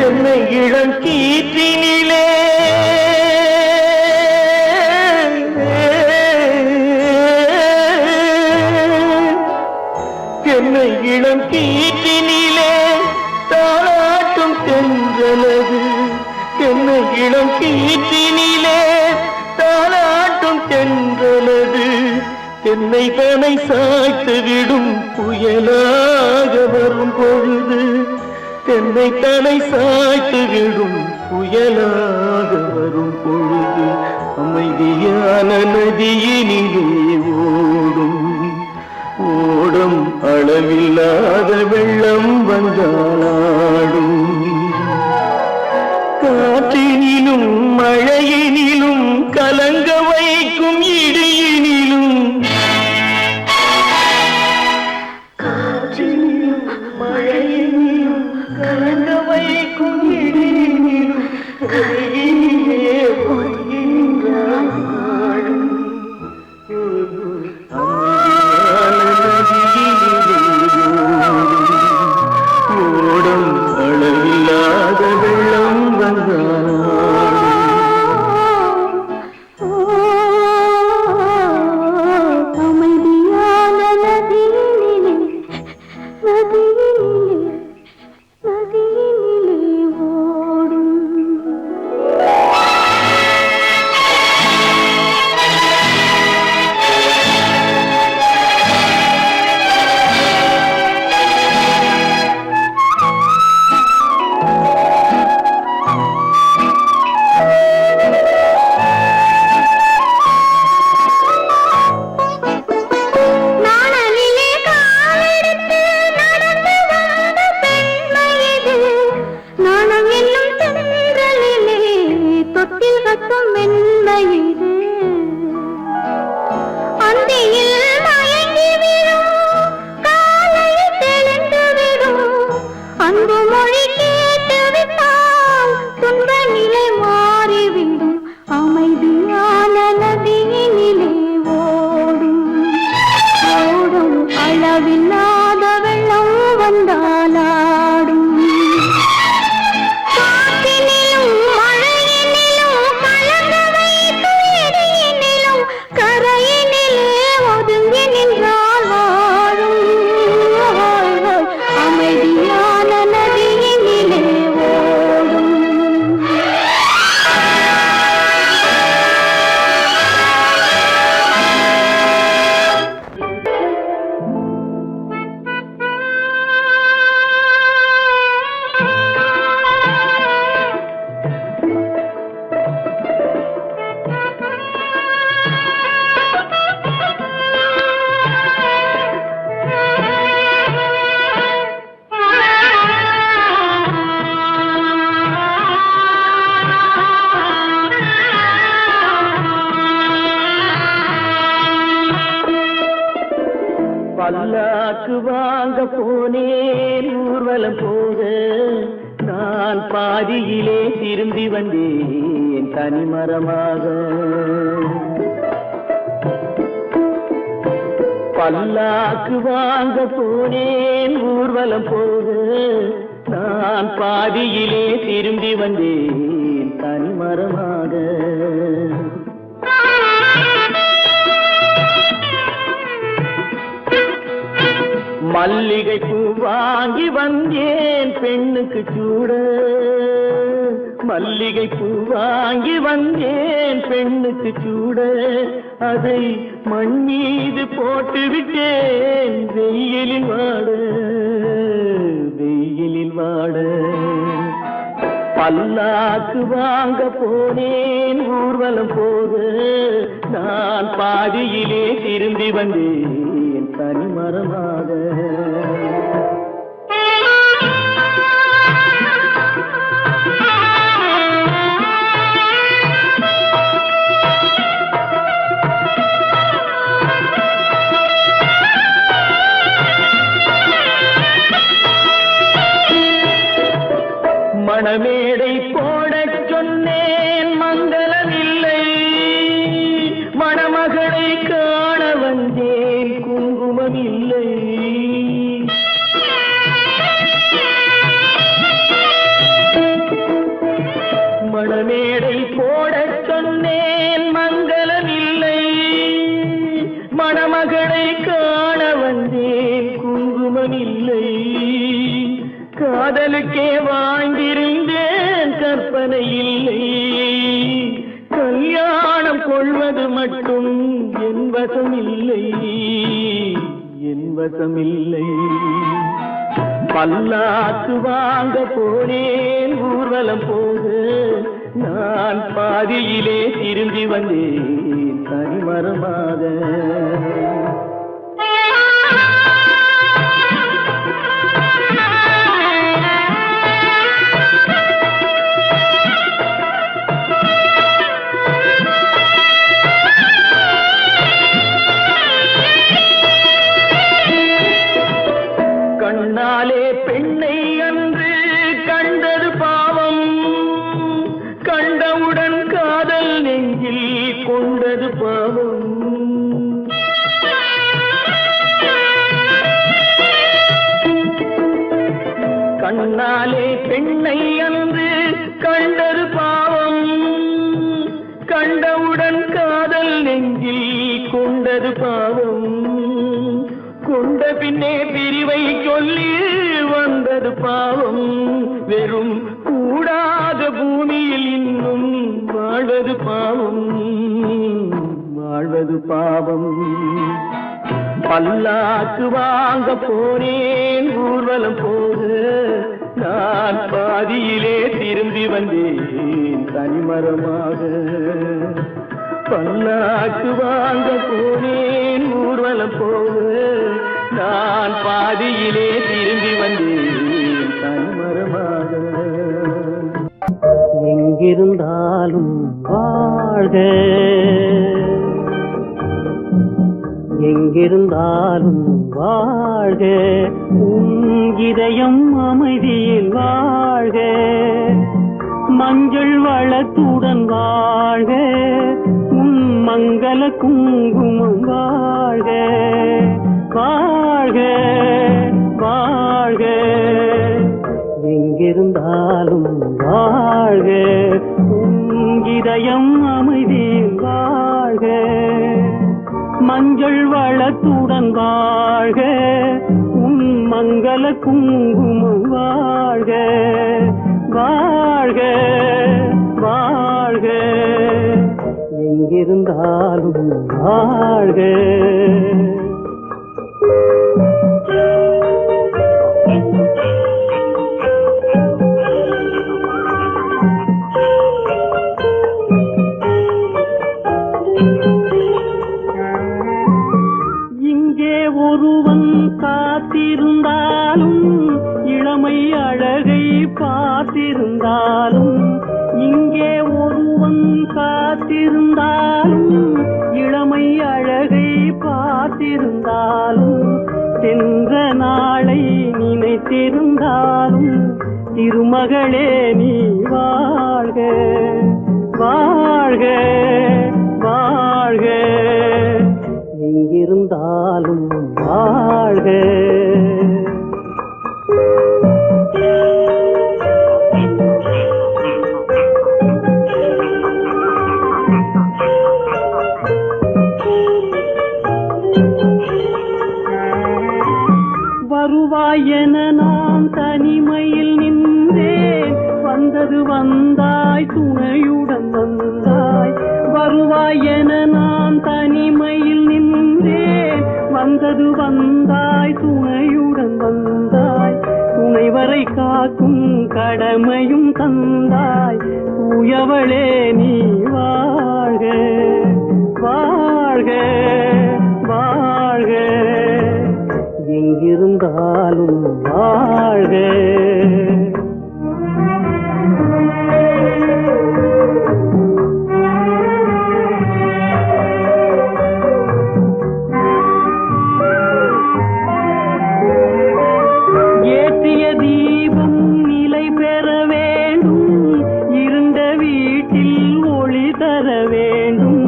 என்னை இளம் கீற்றினிலே என்னை இளம் கீற்றினிலே தாளாட்டும் தென்றலது. என்னை இளம் கீற்றினிலே தாளாட்டும் தென்றலது. என்னை தனை சாய்த்து விடும் புயலாக வரும் பொழுது. என்னை தலை சாய்த்து விடும் புயலாக வரும் பொழுது. அமைதியான நதியினிலே ஓடும் ஓடும் அளவில்லாத வெள்ளம் வந்தாடும். காற்றினிலும் மழையினிலும் கலங்க வைக்கும் இடியினிலும். காற்றினிலும் மழையினிலும் கலங்க வைக்கும் இடியினிலும். கையினிலே பொய்கின்றான் நாடும். ஓடும் அளவில்லாத வெள்ளம் வந்தாடும். அமைதியான நதியினிலே நதியினிலே நதியினிலே ஓடும். நாணலிலே காலெடுத்து நடந்து வந்த பெண்மை இது. நாணம் என்னும் தென்றலிலே தொட்டில் கட்டும் மென்மை இது. அந்தியில் மயங்கி விழும் பல்லாக்கு வாங்க போனேன் ஊர்வலம் போக, நான் பாதியிலே திரும்பி வந்தேன் தனிமரமாக. பல்லாக்கு வாங்க போனேன் ஊர்வலம் போக, நான் பாதியிலே திரும்பி வந்தேன் தனிமரமாக. மல்லிகை பூ வாங்கி வந்தேன் பெண்ணுக்கு சூட, மல்லிகை பூ வாங்கி வந்தேன் பெண்ணுக்கு சூட, அதை மண் மீது போட்டு விட்டேன் வெயிலில் வாட, வெயிலில் வாட. பல்லாக்கு வாங்க போனேன் ஊர்வலம் போக, நான் பாதியிலே திரும்பி வந்தேன் தனிமரமாக. மணமேடை போடச் சொன்னேன் மங்களமில்லை, மணமகளை காண வந்தேன் குங்குமமில்லை. மணமேடை போடச் சொன்னேன் மங்களமில்லை, மணமகளை காண வந்தேன் குங்குமமில்லை. காதலுக்கே வாழ்ந்திருந்தேன் கற்பனை இல்லை, கல்யாணம் கொள்வது மட்டும் என் வசமில்லை, என் வசமில்லை. பல்லாக்கு வாங்க போனேன் ஊர்வலம் போக, நான் பாதியிலே திரும்பி வந்தேன் தனிமரமாக. கண்ணாலே பெண்ணை அன்று கண்டது பாவம், கண்டவுடன் காதல் நெஞ்சில் கொண்டது பாவம். கண்ணாலே பெண்ணை அன்று கண்டது பாவம், கண்டவுடன் காதல் நெஞ்சில் கொண்டது பாவம். கொண்ட பின்னே பிரிவை சொல்லி வந்தது பாவம், வெறும் கூடாத பூமியில் இன்னும் வாழ்வது பாவம், வாழ்வது பாவம். பல்லாக்கு வாங்க போனேன் ஊர்வலம் போக, நான் பாதியிலே திரும்பி வந்தேன் தனிமரமாக. பல்லாக்கு வாங்க போனேன் ஊர்வலம் போக, நான் பாதியிலே திரும்பி வந்தேன் தனிமரமாக. எங்கிருந்தாலும் வாழ்க, எங்கிருந்தாலும் வாழ்க, உன் இதயம் அமைதியில் வாழ்க, மஞ்சள் வளத்துடன் வாழ்க, உன் மங்கள குங்குமம் வாழ்க, வாழ்க வாழ்க. எங்கிருந்தாலும் வாழ்க, உன் இதயம் அமைதியில் வாழ்க, மஞ்சள் வளத்துடன் வாழ்க, உன் மங்கள குங்குமம் வாழ்க, வாழ்க வாழ்க. எங்கிருந்தாலும் வாழ்க. இங்கே ஒருவன் காத்திருந்தாலும், இளமை அழகை பார்த்திருந்தாலும், இங்கே ஒருவன் காத்திருந்தாலும், இளமை அழகை பார்த்திருந்தாலும், காத்திருந்தாலும் திருமகளே நீ வாழ்க வாழ்க வாழ்க, எங்கிருந்தாலும் வாழ்க. வருவாய் என நான் தனிமையில் நின்றேன், வந்தது வந்தாய் துணையுடன் வந்தாய். வருவாய் என நான் தனிமையில் நின்றேன், வந்தது வந்தாய் துணையுடன் வந்தாய். துணைவரை காக்கும் கடமையும் தந்தாய், தூயவளே நீ வாழ்க வாழ்க வாழ்க, எங்கிருந்தாலும் வாழ்க. ஏற்றிய தீபம் நிலை பெற வேண்டும், இருண்ட வீட்டில் ஒளி தர வேண்டும்.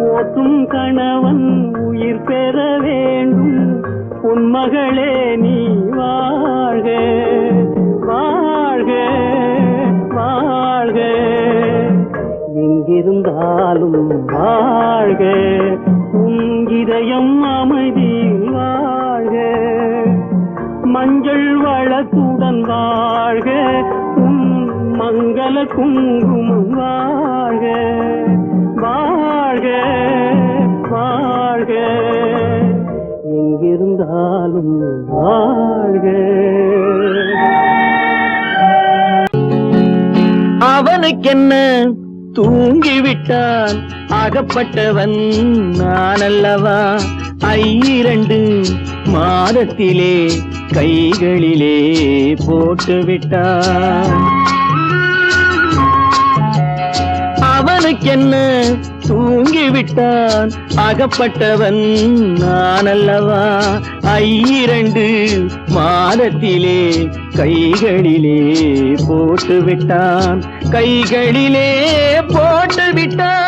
போற்றும் கணவன் உயிர் பெற வேண்டும், பொன்மகளே நீ வாழ்க வாழ்க வாழ்க, எங்கிருந்தாலும் வாழ்க. உன் இதயம் அமைதியில் வாழ்க, மஞ்சள் வளத்துடன் வாழ்க. உன் மங்கள குங்குமம் வாழ்க வாழ்க வாழ்க, எங்கிருந்தாலும் வாழ்க. அவனுக்கென்ன தூங்கிவிட்டான், அகப்பட்டவன் நான் அல்லவா. 2 மாதத்திலே கைகளிலே போட்டுவிட்டான். அவனுக்கென்ன தூங்கிவிட்டான், அகப்பட்டவன் நான் அல்லவா. 2 மாதத்திலே கைகளிலே போட்டுவிட்டான், கைகளிலே போட்டுவிட்டான்.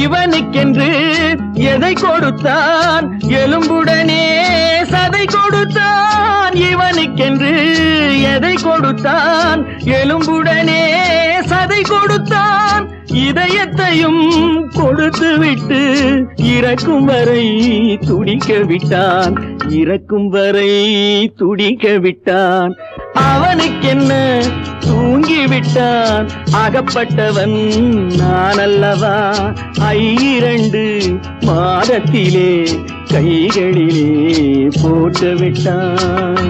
இவனுக்கென்று எதை கொடுத்தான், எலும்புடனே சதை கொடுத்தான். இவனுக்கென்று எதை கொடுத்தான், எலும்புடனே சதை கொடுத்தான். இதயத்தையும் கொடுத்து விட்டு இறக்கும் வரை துடிக்க விட்டான், இறக்கும் வரை துடிக்க விட்டான். அவனுக்கென்ன தூங்கிவிட்டான், அகப்பட்டவன் நான் அல்லவா. 2 மாதத்திலே கைகளிலே போட்டுவிட்டான்.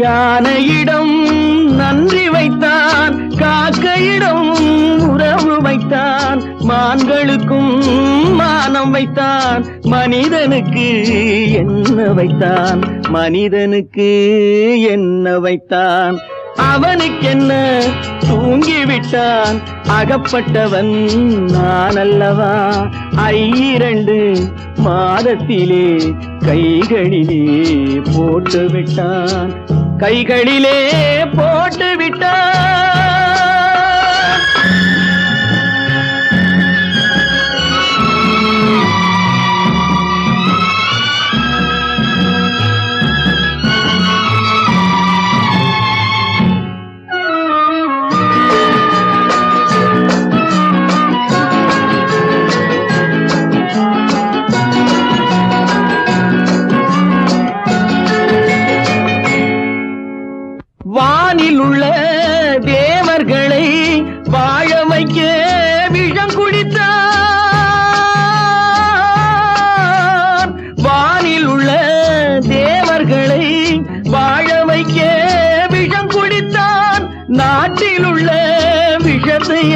யானையிடம் நன்றி வைத்தான், காக்கையிடம் உறவு வைத்தான். மான்களுக்கும் மானம் வைத்தான், மனிதனுக்கு என்ன வைத்தான், மனிதனுக்கு என்ன வைத்தான். அவனுக்கென்ன தூங்கிவிட்டான், அகப்பட்டவன் நான் அல்லவா. 2 மாதத்திலே கைகளிலே போட்டுவிட்டான், கைகளிலே போட்டுவிட்டான்.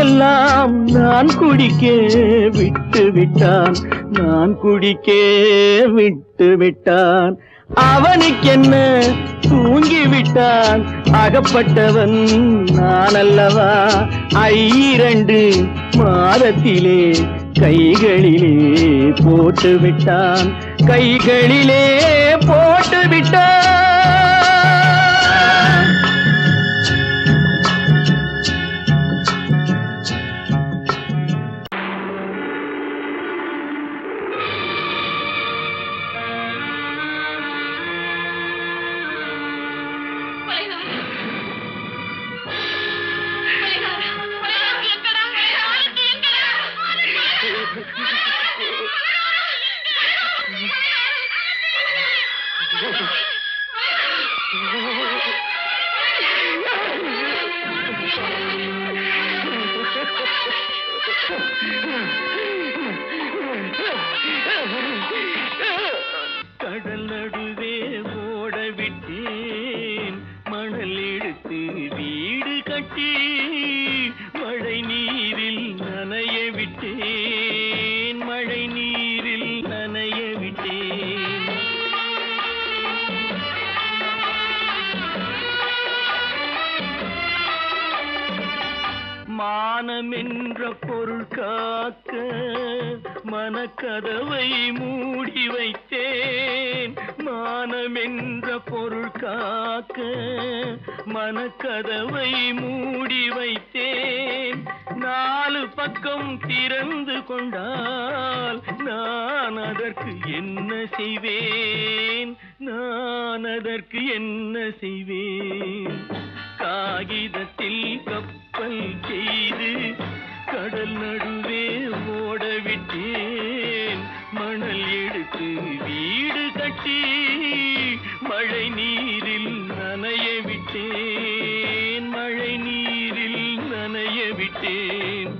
எல்லாம் நான் குடிக்க விட்டு விட்டான், நான் குடிக்க விட்டு விட்டான். அவனுக்கென்ன தூங்கி விட்டான், அகப்பட்டவன் நான் அல்லவா. 2 மாதத்திலே கைகளிலே போட்டு விட்டான், கைகளிலே போட்டு விட்டான். கடல் நடுவே ஓட விட்டேன், மணல் எடுத்து வீடு கட்டி மழை நீரில் நனைய விட்டேன், மழை நீரில் நனைய விட்டேன். மானமென்ற பொருள் காக்க மனக்கதவை மூடி வைத்தேன், மானமென்ற பொருள் காக்க மனக்கதவை மூடி வைத்தேன். 4 பக்கம் திறந்து கொண்டால் நான் அதற்கு என்ன செய்வேன், நான் அதற்கு என்ன செய்வேன். காகிதத்தில் கப்பல் செய்து கடல் நடுவே ஓட விட்டேன், மணல் எடுத்து வீடு கட்டி மழை நீரில் நனைய விட்டேன், மழை நீரில் நனைய விட்டேன்.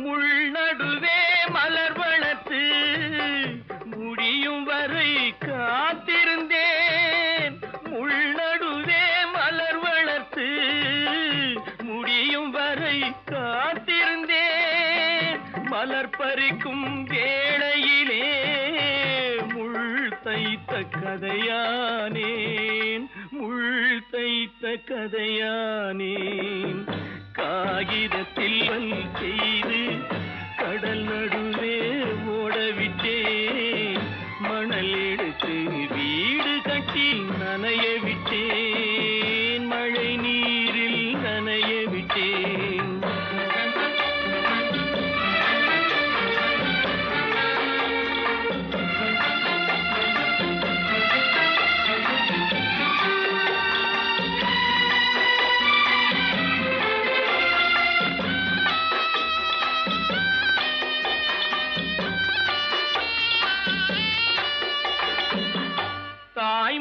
முள்நடுவே மலர் வளர்த்து முடியும் வரை காத்திருந்தேன், முள்நடுவே மலர் வளர்த்து முடியும் வரை காத்திருந்தேன். மலர் பறிக்கும் வேளையிலே முள் தைத்த கதையானேன், முள் தைத்த கதையானேன். காகிதத்தில் செய்து கடல் நடுவே ஓடவிட்டேன், மணல் எடுத்து வீடு கட்டி நனைய விட்டேன், மழை நீரில் நனைய விட்டேன்.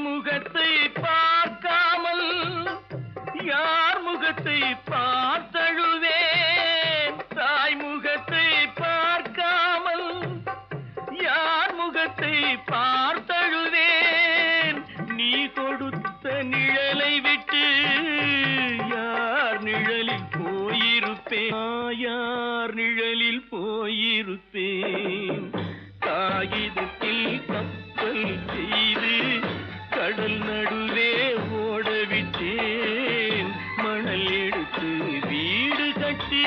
முகத்தை பார்க்காமல் யார் முகத்தை பார்த்தழுவேன், தாய் முகத்தை பார்க்காமல் யார் முகத்தை பார்த்தழுவேன். நீ கொடுத்த நிழலை விட்டு யார் நிழலில் போயிருப்பேன், யார் நிழலில் போயிருப்பேன். காகிதத்தில் கப்பல் செய்து கடல் நடுவே ஓடவிட்டேன், மணல் எடுத்து வீடு கட்டி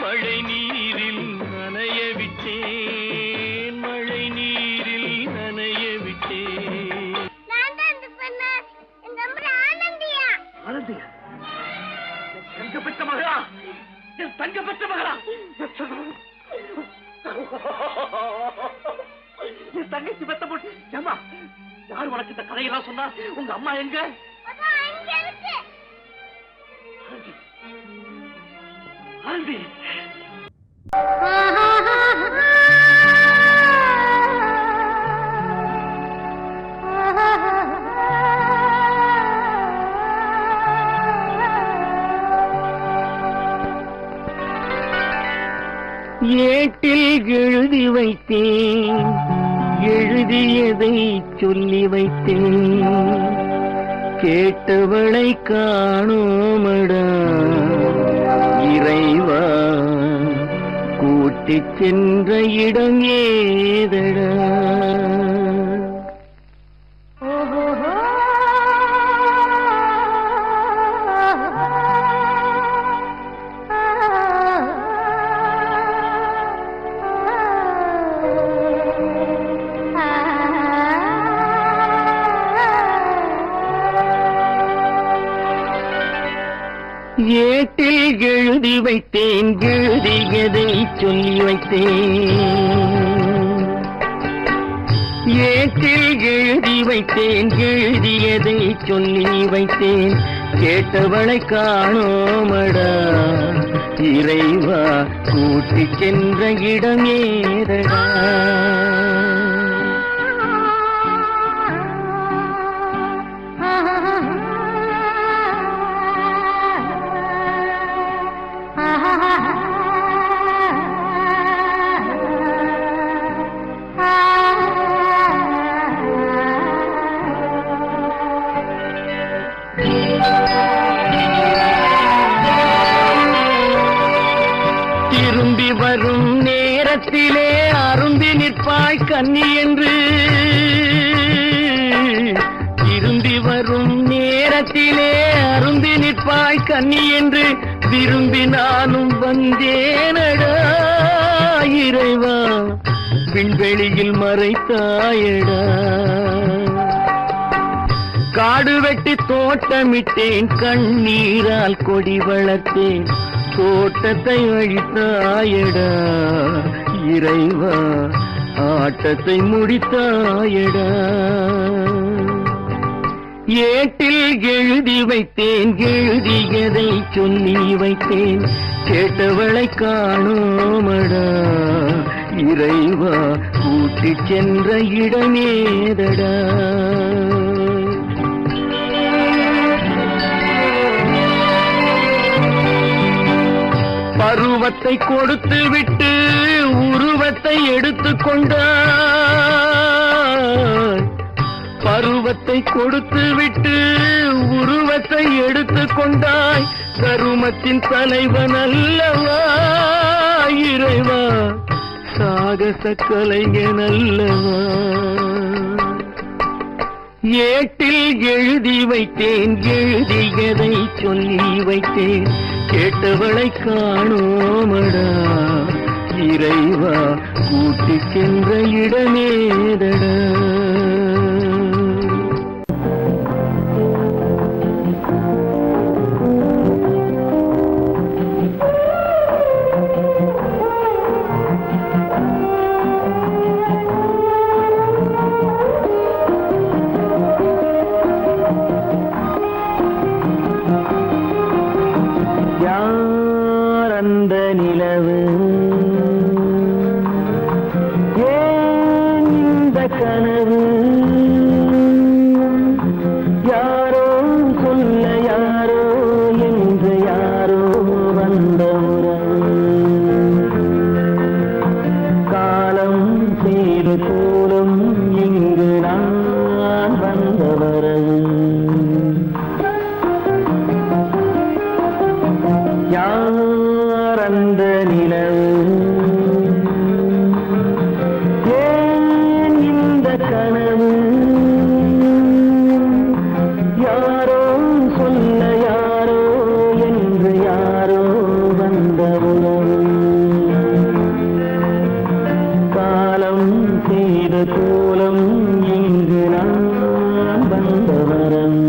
மழை நீரில் நனைய விட்டேன், மழை நீரில் நனைய விட்டேன். ஆனந்தியா, தங்க பெற்ற மகளா, என் தங்க பெற்ற மகளா, என் தங்கச்சி பெத்த போட்டு ஏமா யார் உனக்கு இந்த கதையெல்லாம் சொன்னா? உங்க அம்மா எங்க? ஆண்டி ஏட்டில் எழுதி வைத்தேன் எழுதியதை சொல்லி வைத்தேன் கேட்டவளை காணோமடா இறைவா கூட்டிச் சென்ற இடம் ஏதடா ஏட்டில் எழுதி வைத்தேன் எழுதியதை சொல்லி வைத்தேன் ஏட்டில் எழுதி வைத்தேன் எழுதியதை சொல்லி வைத்தேன் கேட்டவளை காணோமடா இறைவா கூட்டிச் சென்ற இடம் ஏதடா திரும்பி வரும் நேரத்திலே அருந்தி நிற்பாய் கன்னி என்று திரும்பி வரும் நேரத்திலே அருந்தி நிற்பாய் கன்னி என்று விரும்பி நானும் வந்தேனடா இறைவா விண்வெளியில் மறைத்தாயடா காடு வெட்டி தோட்டமிட்டேன் கண்ணீரால் கொடி வளர்த்தேன் தோட்டத்தை அழித்தாயடா இறைவா ஆட்டத்தை முடித்தாயடா ஏட்டில் எழுதி வைத்தேன் எழுதியதை சொல்லி வைத்தேன் கேட்டவளை காணோமடா இறைவா கூட்டிச் சென்ற இடமேதடா பருவத்தை கொடுத்து விட்டு உருவத்தை எடுத்துக் கொண்டாய் பருவத்தை கொடுத்து விட்டு உருவத்தை எடுத்துக் கொண்டாய் கருமத்தின் தலைவன் அல்லவா இறைவா சாகச கலைஞன் அல்லவா ஏட்டில் எழுதி வைத்தேன் எழுதியதை சொல்லி வைத்தேன் கேட்டவளை காணோமடா இறைவா கூட்டிச் சென்ற இடமேதடா அந்த நிலவு ஏன் இந்த கனவு யாரோ சொல்ல யாரோ என்று யாரோ வந்த உறவு காலம் செய்து கூறும் இங்கு நான் வந்த வரவு அந்த நிலவு ஏன் இந்த கனவு யாரோ சொல்ல யாரோ என்று யாரோ வந்த உறவு காலம் செய்த கோலம் இங்கு நான் வந்த வரம்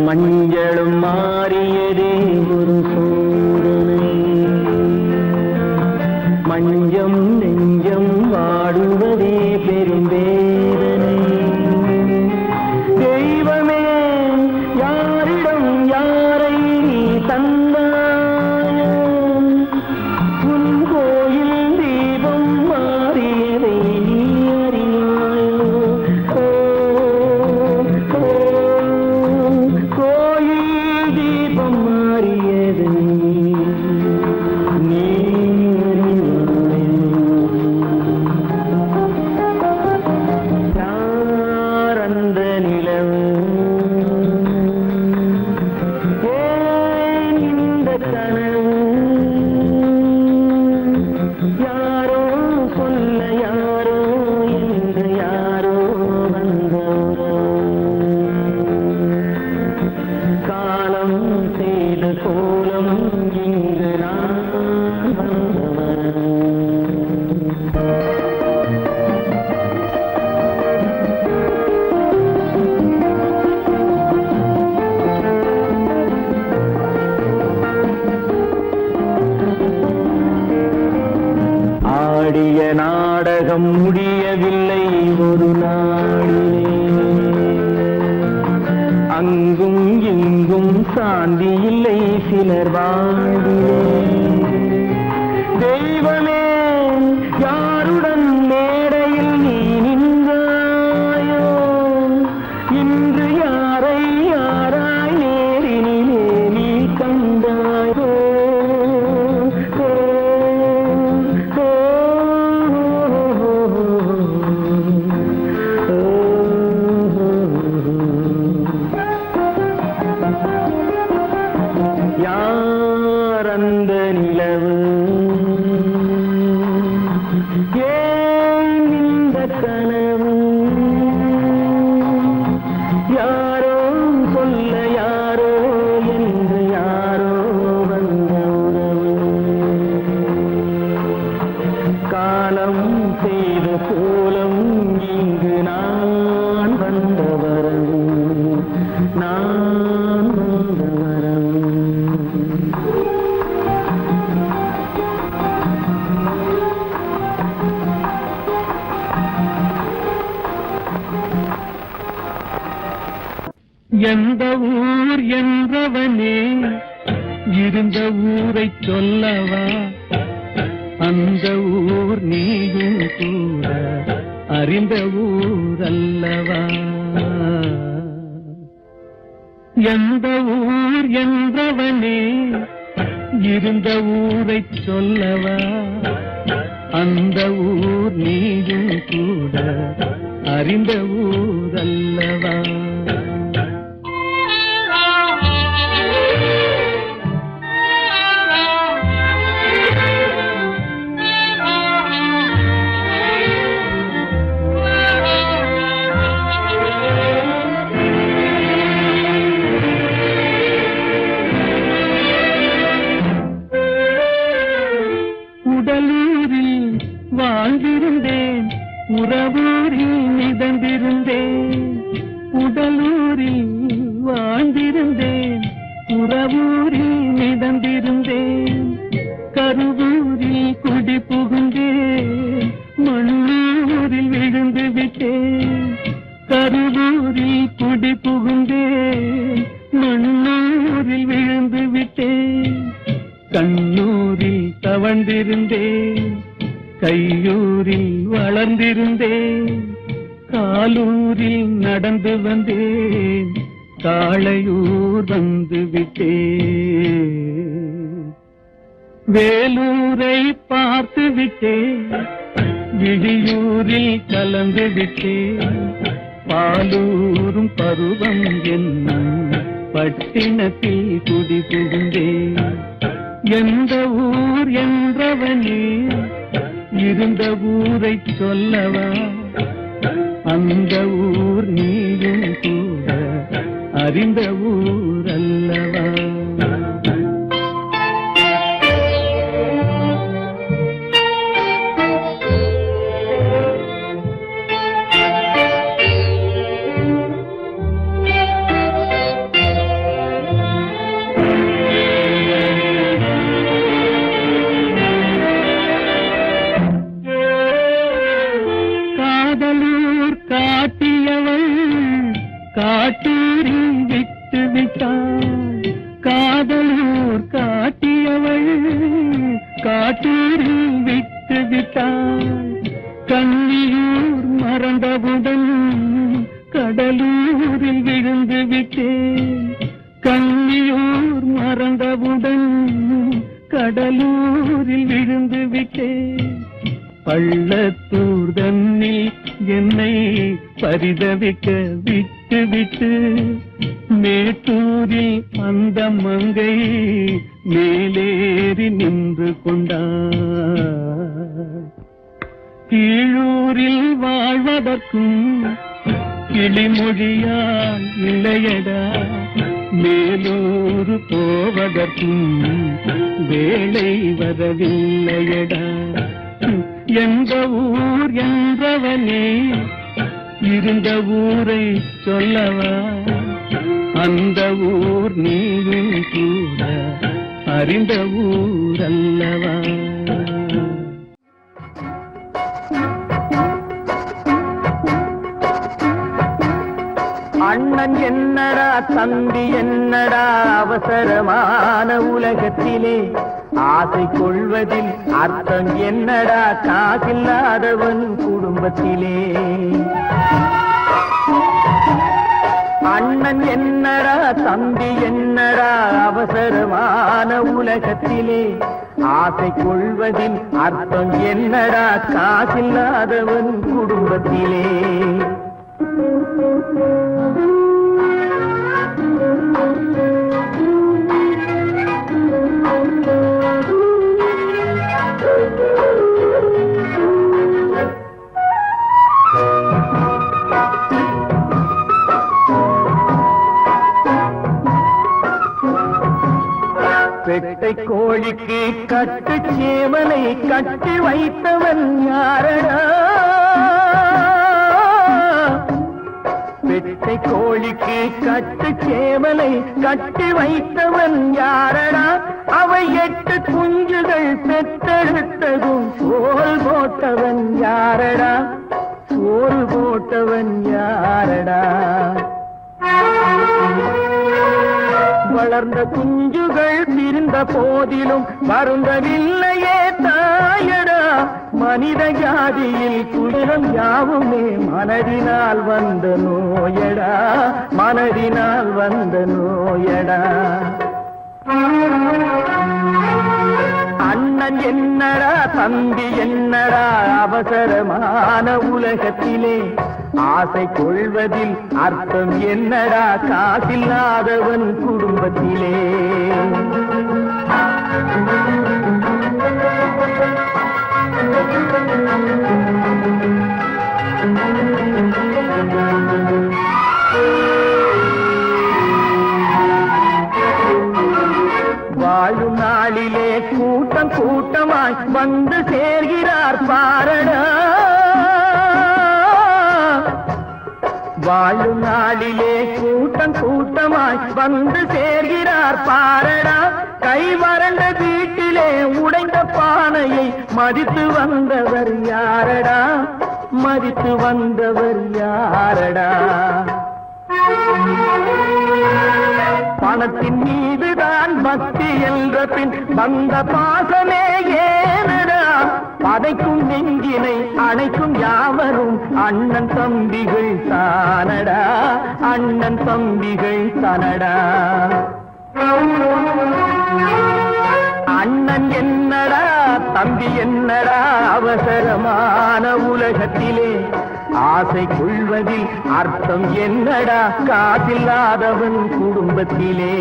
மஞ்சளும் மாறியதே ஒரு சோதனை மஞ்சம் நெஞ்சம் வாடுவதே பெரும்பே ஆடிய நாடகம் முடியவில்லை ஒரு நாளிலே. அங்கும் இங்கும் சாந்தி இல்லை சிலர் வாழ்விலே. தெய்வமே யாருடன் மேடையில் நீ நின்றாயோ, இன்று யாரை யாராய் நேரினிலே நீ கண்டாயோ. யார் அந்த நிலவு, ஏன் இந்த கனவு, யாரோ சொல்ல யாரோ என்று யாரோ வந்த உறவு. காலம் செய்த கோலம் இங்கு நான் வந்த வரவு, நான் வந்த வரவு. எந்த ஊர் என்றவனே இருந்த ஊரை சொல்லவா, அந்த ஊர் நீயும் கூட அறிந்த ஊர் அல்லவா. எந்த ஊர் என்றவனே இருந்த ஊரை சொல்லவா, அந்த ஊர் நீயும் கூட அறிந்த ஊர் அல்லவா. உடலூரில் வாழ்ந்திருந்தேன், உறவூரில் மிதந்திருந்தேன். உடலூரில் வாழ்ந்திருந்தேன், உறவூரில் மிதந்திருந்தேன். கருவூரில் குடி புகுந்தேன், மண்ணூரில் விழுந்து விட்டேன். கருவூரில் குடி புகுந்தேன், மண்ணூரில் விழுந்து விட்டேன். கண்ணூரில் தவழ்ந்திருந்தேன், கையூரில் வளர்ந்திருந்தேன். காலூரில் நடந்து வந்தேன், காளையூர் வந்து விட்டேன். வேலூரை பார்த்து விட்டேன், விழியூரில் கலந்து விட்டேன். பாலூரும் பருவம் என்னும் பட்டினத்தில் குடி புகுந்தேன். எந்த ஊர் என்றவனே இருந்த ஊரை சொல்லவா, அந்த ஊர் நீயும் கூட அறிந்த ஊர் அல்லவா. காட்டியவள் காட்டூரில் விட்டு விட்டாள். காதலூர் காட்டியவள் காட்டூரில் விட்டு விட்டாள். கண்ணியூர் மறந்தவுடன் கடலூரில் விழுந்து விட்டேன். கண்ணியூர் மறந்தவுடன் கடலூரில் விழுந்து விட்டேன். பள்ளத்தூர் தன்னில் என்னை பரிதவிக்க விட்டு விட்டு மேட்டூரில் அந்த மங்கை மேலேறி நின்று கொண்டார். கீழூரில் வாழ்வதற்கும் கிளிமொழியால் இல்லையடா, மேலூர் போவதற்கும் வேலை வரவில்லையடா. எந்த ஊர் என்றவனே இருந்த ஊரை சொல்லவா, அந்த ஊர் நீயும் கூட அறிந்த ஊர் அல்லவா. அண்ணன் என்னடா தம்பி என்னடா அவசரமான உலகத்திலே ஆசை கொள்வதில் அர்த்தம் என்னடா காசில்லாதவன் குடும்பத்திலே அண்ணன் என்னடா தம்பி என்னடா அவசரமான உலகத்திலே ஆசை கொள்வதில் அர்த்தம் என்னடா காசில்லாதவன் குடும்பத்திலே பெட்டை கோழிக்கு கட்டு சேவலை கட்டி வைத்தவன் யாரடா பெட்டை கோழிக்கு கட்டு சேவலை கட்டி வைத்தவன் யாரடா அவை 8 குஞ்சுகள் பெற்றெடுத்ததும் சோல் போட்டவன் யாரடா சோல் போட்டவன் யாரடா வளர்ந்த குஞ்சுகள் பிரிந்த போதிலும் வருந்தவில்லையே தாயடா மனித ஜாதியில் துயரம் யாவுமே மனதினால் வந்த நோயடா மனதினால் வந்த நோயடா அண்ணன் என்னடா தம்பி என்னடா அவசரமான உலகத்திலே ஆசை கொள்வதில் அர்த்தம் என்னடா காசில்லாதவன் குடும்பத்திலே வாழும் நாளிலே கூட்டம் கூட்டமாய் வந்து சேர்கிறார் பாரடா வாழும் நாளிலே கூட்டம் கூட்டமாய் வந்து சேர்கிறார் பாரடா கை வறண்ட வீட்டிலே உடைந்த பானையை மதித்து வந்தவர் யாரடா மதித்து வந்தவர் யாரடா பணத்தின் மீதுதான் பக்தி என்ற பின் வந்த பாசமே ஏனடா பதைக்கும் நெஞ்சினை அணைக்கும் யாவரும் அண்ணன் தம்பிகள் தானடா அண்ணன் தம்பிகள் தானடா அண்ணன் என்னடா தம்பி என்னடா அவசரமான உலகத்திலே ஆசை கொள்வதில் அர்த்தம் என்னடா காசில்லாதவன் குடும்பத்திலே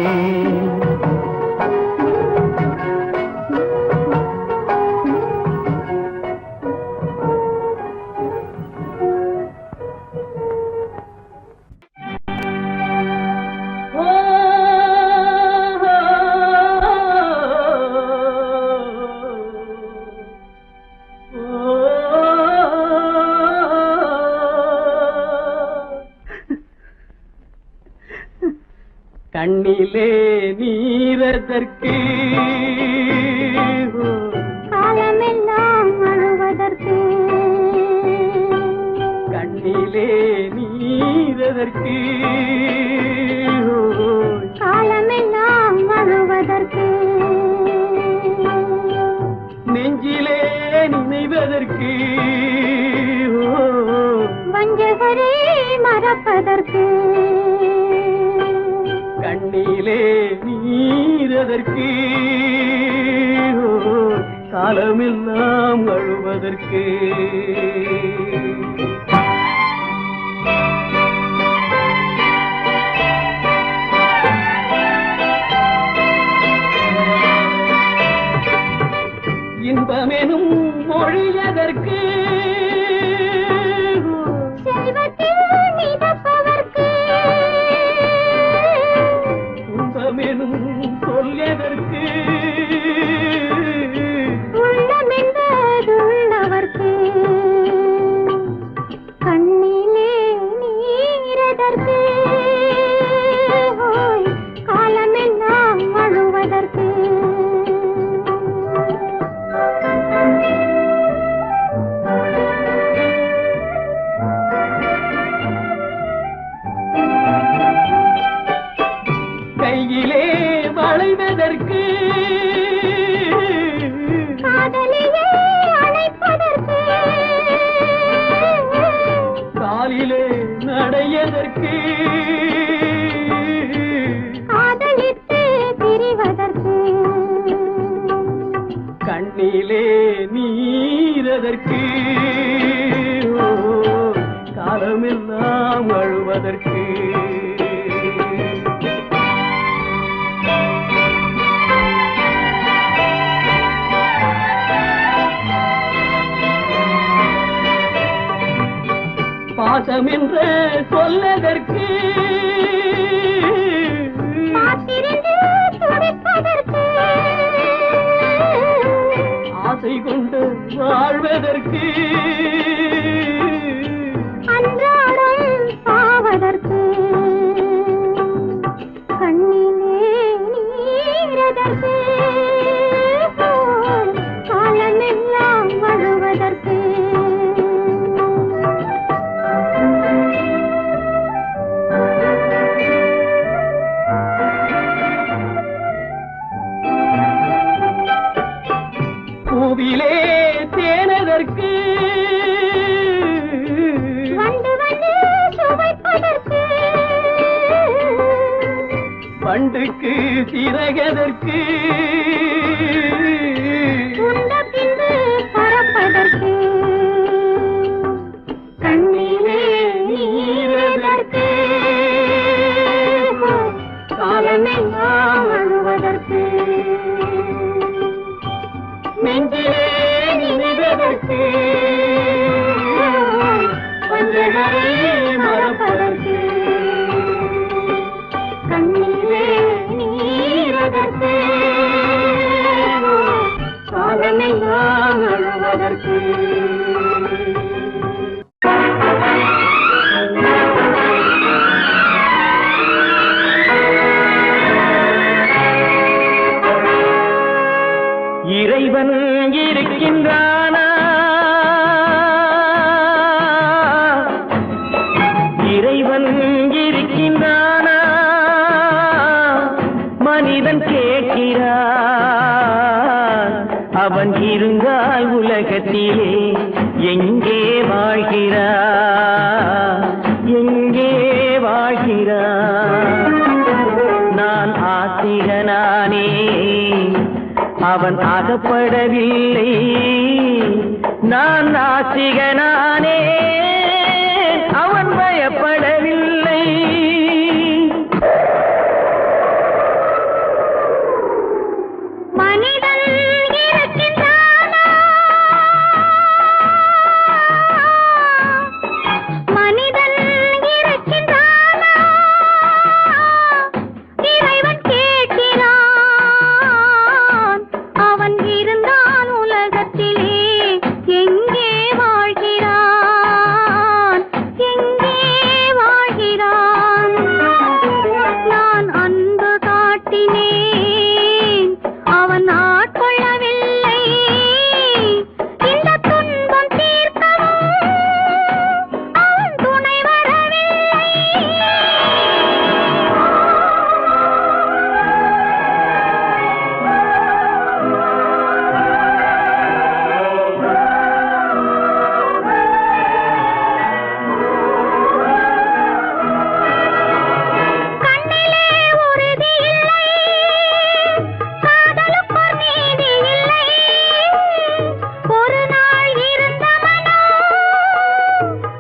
கண்ணிலே நீரதற்கு காலமெல்லாம் அழுவதற்கு கண்ணிலே நீரதற்கு காலமெல்லாம் அழுவதற்கு நெஞ்சிலே நினைவதற்கு வஞ்சகரை மறப்பதற்கு கண்ணிலே நீரதற்கு காலமெல்லாம் அழுவதற்கு இன்பமெனும் மொழியதற்கு செல்வத்தில் மிதப்பதற்கு துன்பமெனும் சொல்லியதற்கு உள்ளமென்பதுள்ளவர்க்கு கண்ணிலே நீரதற்கு காலமெல்லாம் அழுவதற்கு சொல்வதற்கு காலமெல்லாம் அழுவதற்கு பாசம் என்று சொல்லதற்கு ஆசை கொண்டு வாழ்வதற்கு அன்றாடம் சாவதற்கு கண்ணிலே நீரதற்கு காலமெல்லாம் அழுவதற்கு பூவிலே தேனதற்கு வந்து வந்து சுவைப்பதற்கு பண்டுக்கு சிறகதற்கு உண்ட பின்பு பறப்பதற்கு கண்ணிலே நீரதற்கு காலமெல்லாம் அழுவதற்கு நெஞ்சிலே நினைவதற்கு பஞ்சகரை மறப்பதற்கு கண்ணிலே நீரதற்கு காலமெல்லாம் அழுவதற்கு இறைவன் இருக்கின்றானா இறைவன் இருக்கின்றானா மனிதன் கேட்கிறான் அவன் இருந்தால் உலகத்திலே எங்கே வாழ்கிறான் எங்கே வாழ்கிறான் நான் ஆசிரியனானே அவன் அகப்படவில்லை நான் நாசிகனானே அவன் பயப்படவில்லை மனிதன் இருக்கின்றானா மனிதன் இருக்கின்றானா இறைவன் கேட்கிறான் அவன் இருந்தான் உலகத்திலே எங்கே வாழ்கிறான் எங்கே வாழ்கிறான் நான் அன்பு காட்டினேன் அவன் ஆட்கொள்ளவில்லை இந்த துன்பம் தீர்க்கவும் அவன் துணை வரவில்லை கண்ணிலே உறுதி இல்லை காதலுக்கு நீதி இல்லை ஒரு நாள் இருந்த மனம்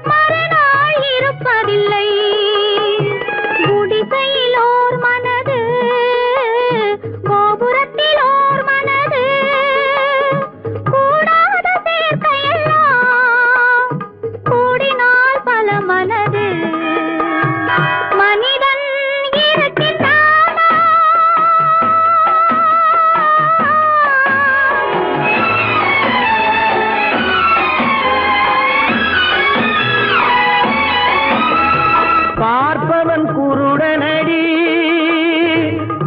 மறுநாள் இருப்பதில்லை குடிசையிலோர் மனது கோபுரத்திலோர் மனது கூடாத சேர்க்கையெல்லாம் கூடினால் பல மனது மனிதன் இருக்கின்றானா பார்ப்பவன் குருடனடி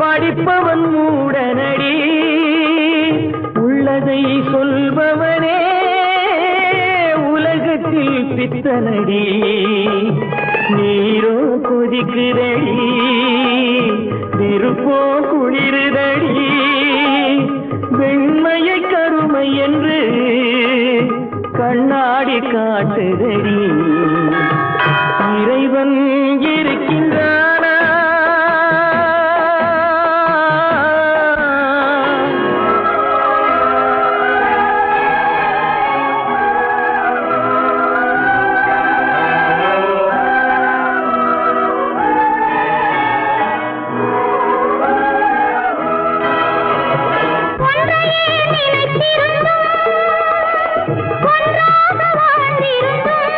படிப்பவன் மூடனடி உள்ளதை சொல்பவனே உலகத்தில் பித்தனடி நீரோ கொதிக்குதடி நெருப்போ குளிருதடி வெண்மையை கருமை என்று கண்ணாடி காட்டுதடி இறைவன் இருக்கின்றானா பெண்ணாக வாழ்ந்திருந்தும்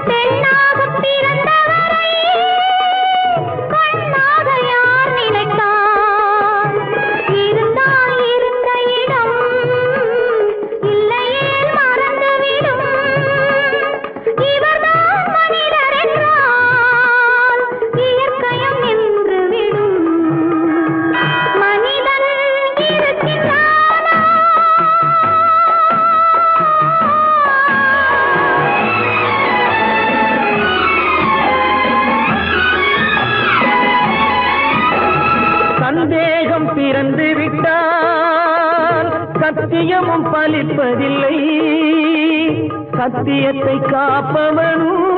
பெண்ணாக பிறந்தவரை கண்ணாக யார் நினைத்தார்? இருந்தால் இருந்த இடம் இல்லையே மறந்துவிடும். இவர்தான் மனிதர் என்றால் இயற்கையும் நின்றுவிடும். மனிதன் இருக்கின்றானா? சந்தேகம் பிறந்து விட்டால் சத்தியமும் பலிப்பதில்லை. சத்தியத்தை காப்பவனும்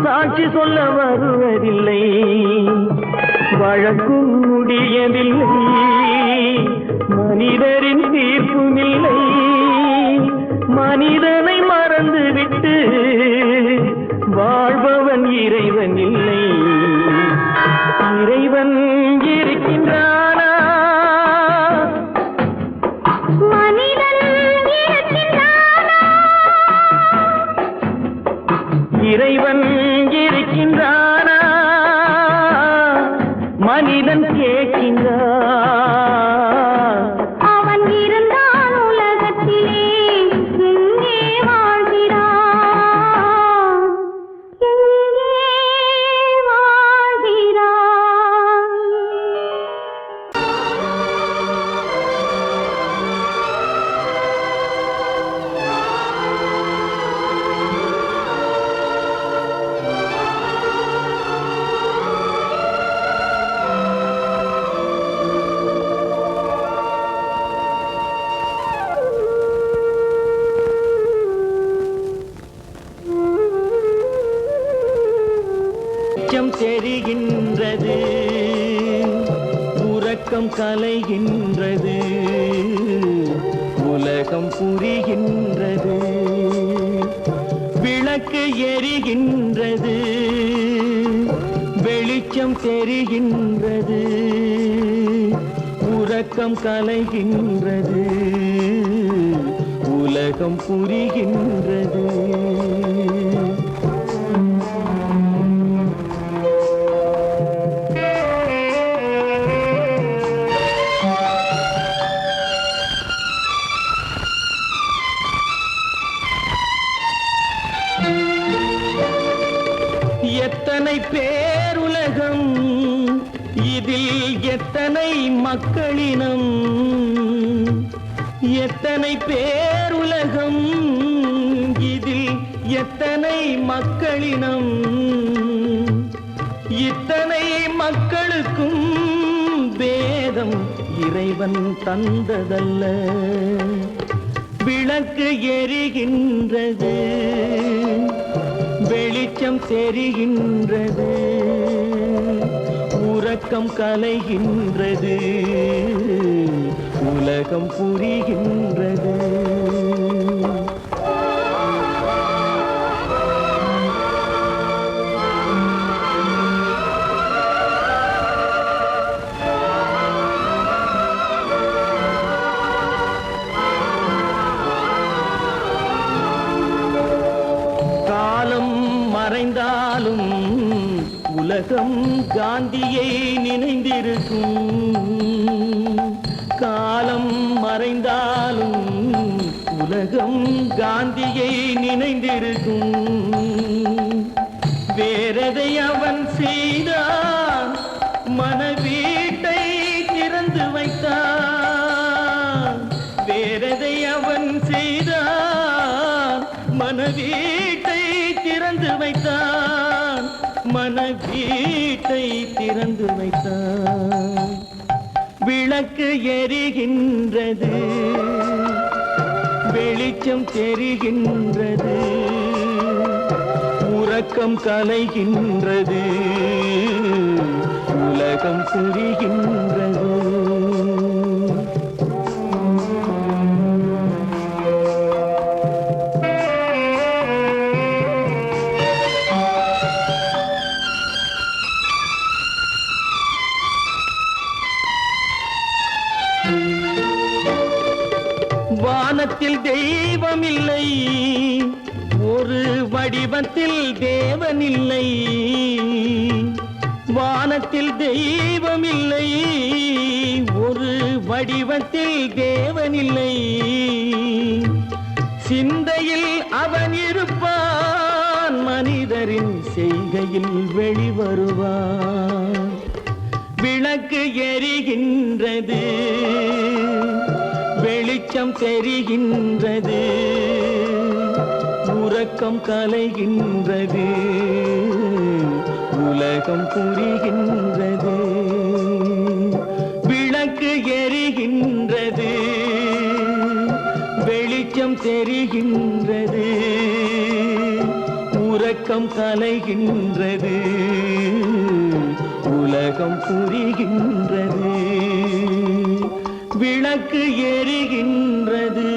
சாட்சி சொல்ல வருவதில்லை. வழக்கும் முடியவில்லை, மனிதரின் தீர்ப்பும் இல்லை. மனிதனை மறந்துவிட்டு வாழ்பவன் இறைவன் இல்லை. இறைவன் இருக்கின்றானா? மனிதன் இருக்கின்றானா? இறைவன் இருக்கின்றானா? மனிதன் கேட்கின்றான். அவன் இருந்தால் உலகத்திலே எங்கே வாழ்கிறான்? எங்கே வாழ்கிறான்? வெளிச்சம் தெரிகின்றது, உறக்கம் கலைகின்றது, உலகம் புரிகின்றது. விளக்கு எரிகின்றது, வெளிச்சம் தெரிகின்றது, உறக்கம் கலைகின்றது, உலகம் புரிகின்றது. எத்தனை பேருலகம், இதில் எத்தனை மக்களினம். எத்தனை பேருலகம், இதில் எத்தனை மக்களினம். இத்தனை மக்களுக்கும் வேதம் இறைவன் தந்ததல்ல. விளக்கு எரிகின்றது, வெளிச்சம் தெரிகின்றது, உறக்கம் கலைகின்றது, உலகம் புரிகின்றது. மறைந்தாலும் உலகம் காந்தியை நினைந்திருக்கும். காலம் மறைந்தாலும் உலகம் காந்தியை நினைந்திருக்கும். வேறதை அவன் செய்தான், மனவீட்டை திறந்து வைத்தான். வேறதை அவன் செய்தான், மனவீட்டை திறந்து வைத்தான். மனவீட்டை திறந்து வைத்தான். விளக்கு எரிகின்றது, வெளிச்சம் தெரிகின்றது, உறக்கம் கலைகின்றது, உலகம் புரிகின்றது. வானத்தில் தெய்வம் தெய்வமில்லை, ஒரு வடிவத்தில் தேவனில்லை. வானத்தில் தெய்வமில்லை, ஒரு வடிவத்தில் தேவனில்லை. சிந்தையில் அவன் இருப்பான், மனிதரின் செய்கையில் வெளிவருவான். விளக்கு எரிகின்றது, வெளிச்சம் தெரிகின்றது, உறக்கம் கலைகின்றது, உலகம் புரிகின்றது. விளக்கு எரிகின்றது, வெளிச்சம் தெரிகின்றது, உறக்கம் கலைகின்றது, உலகம் புரிகின்றது. விளக்கு எரிகின்றது.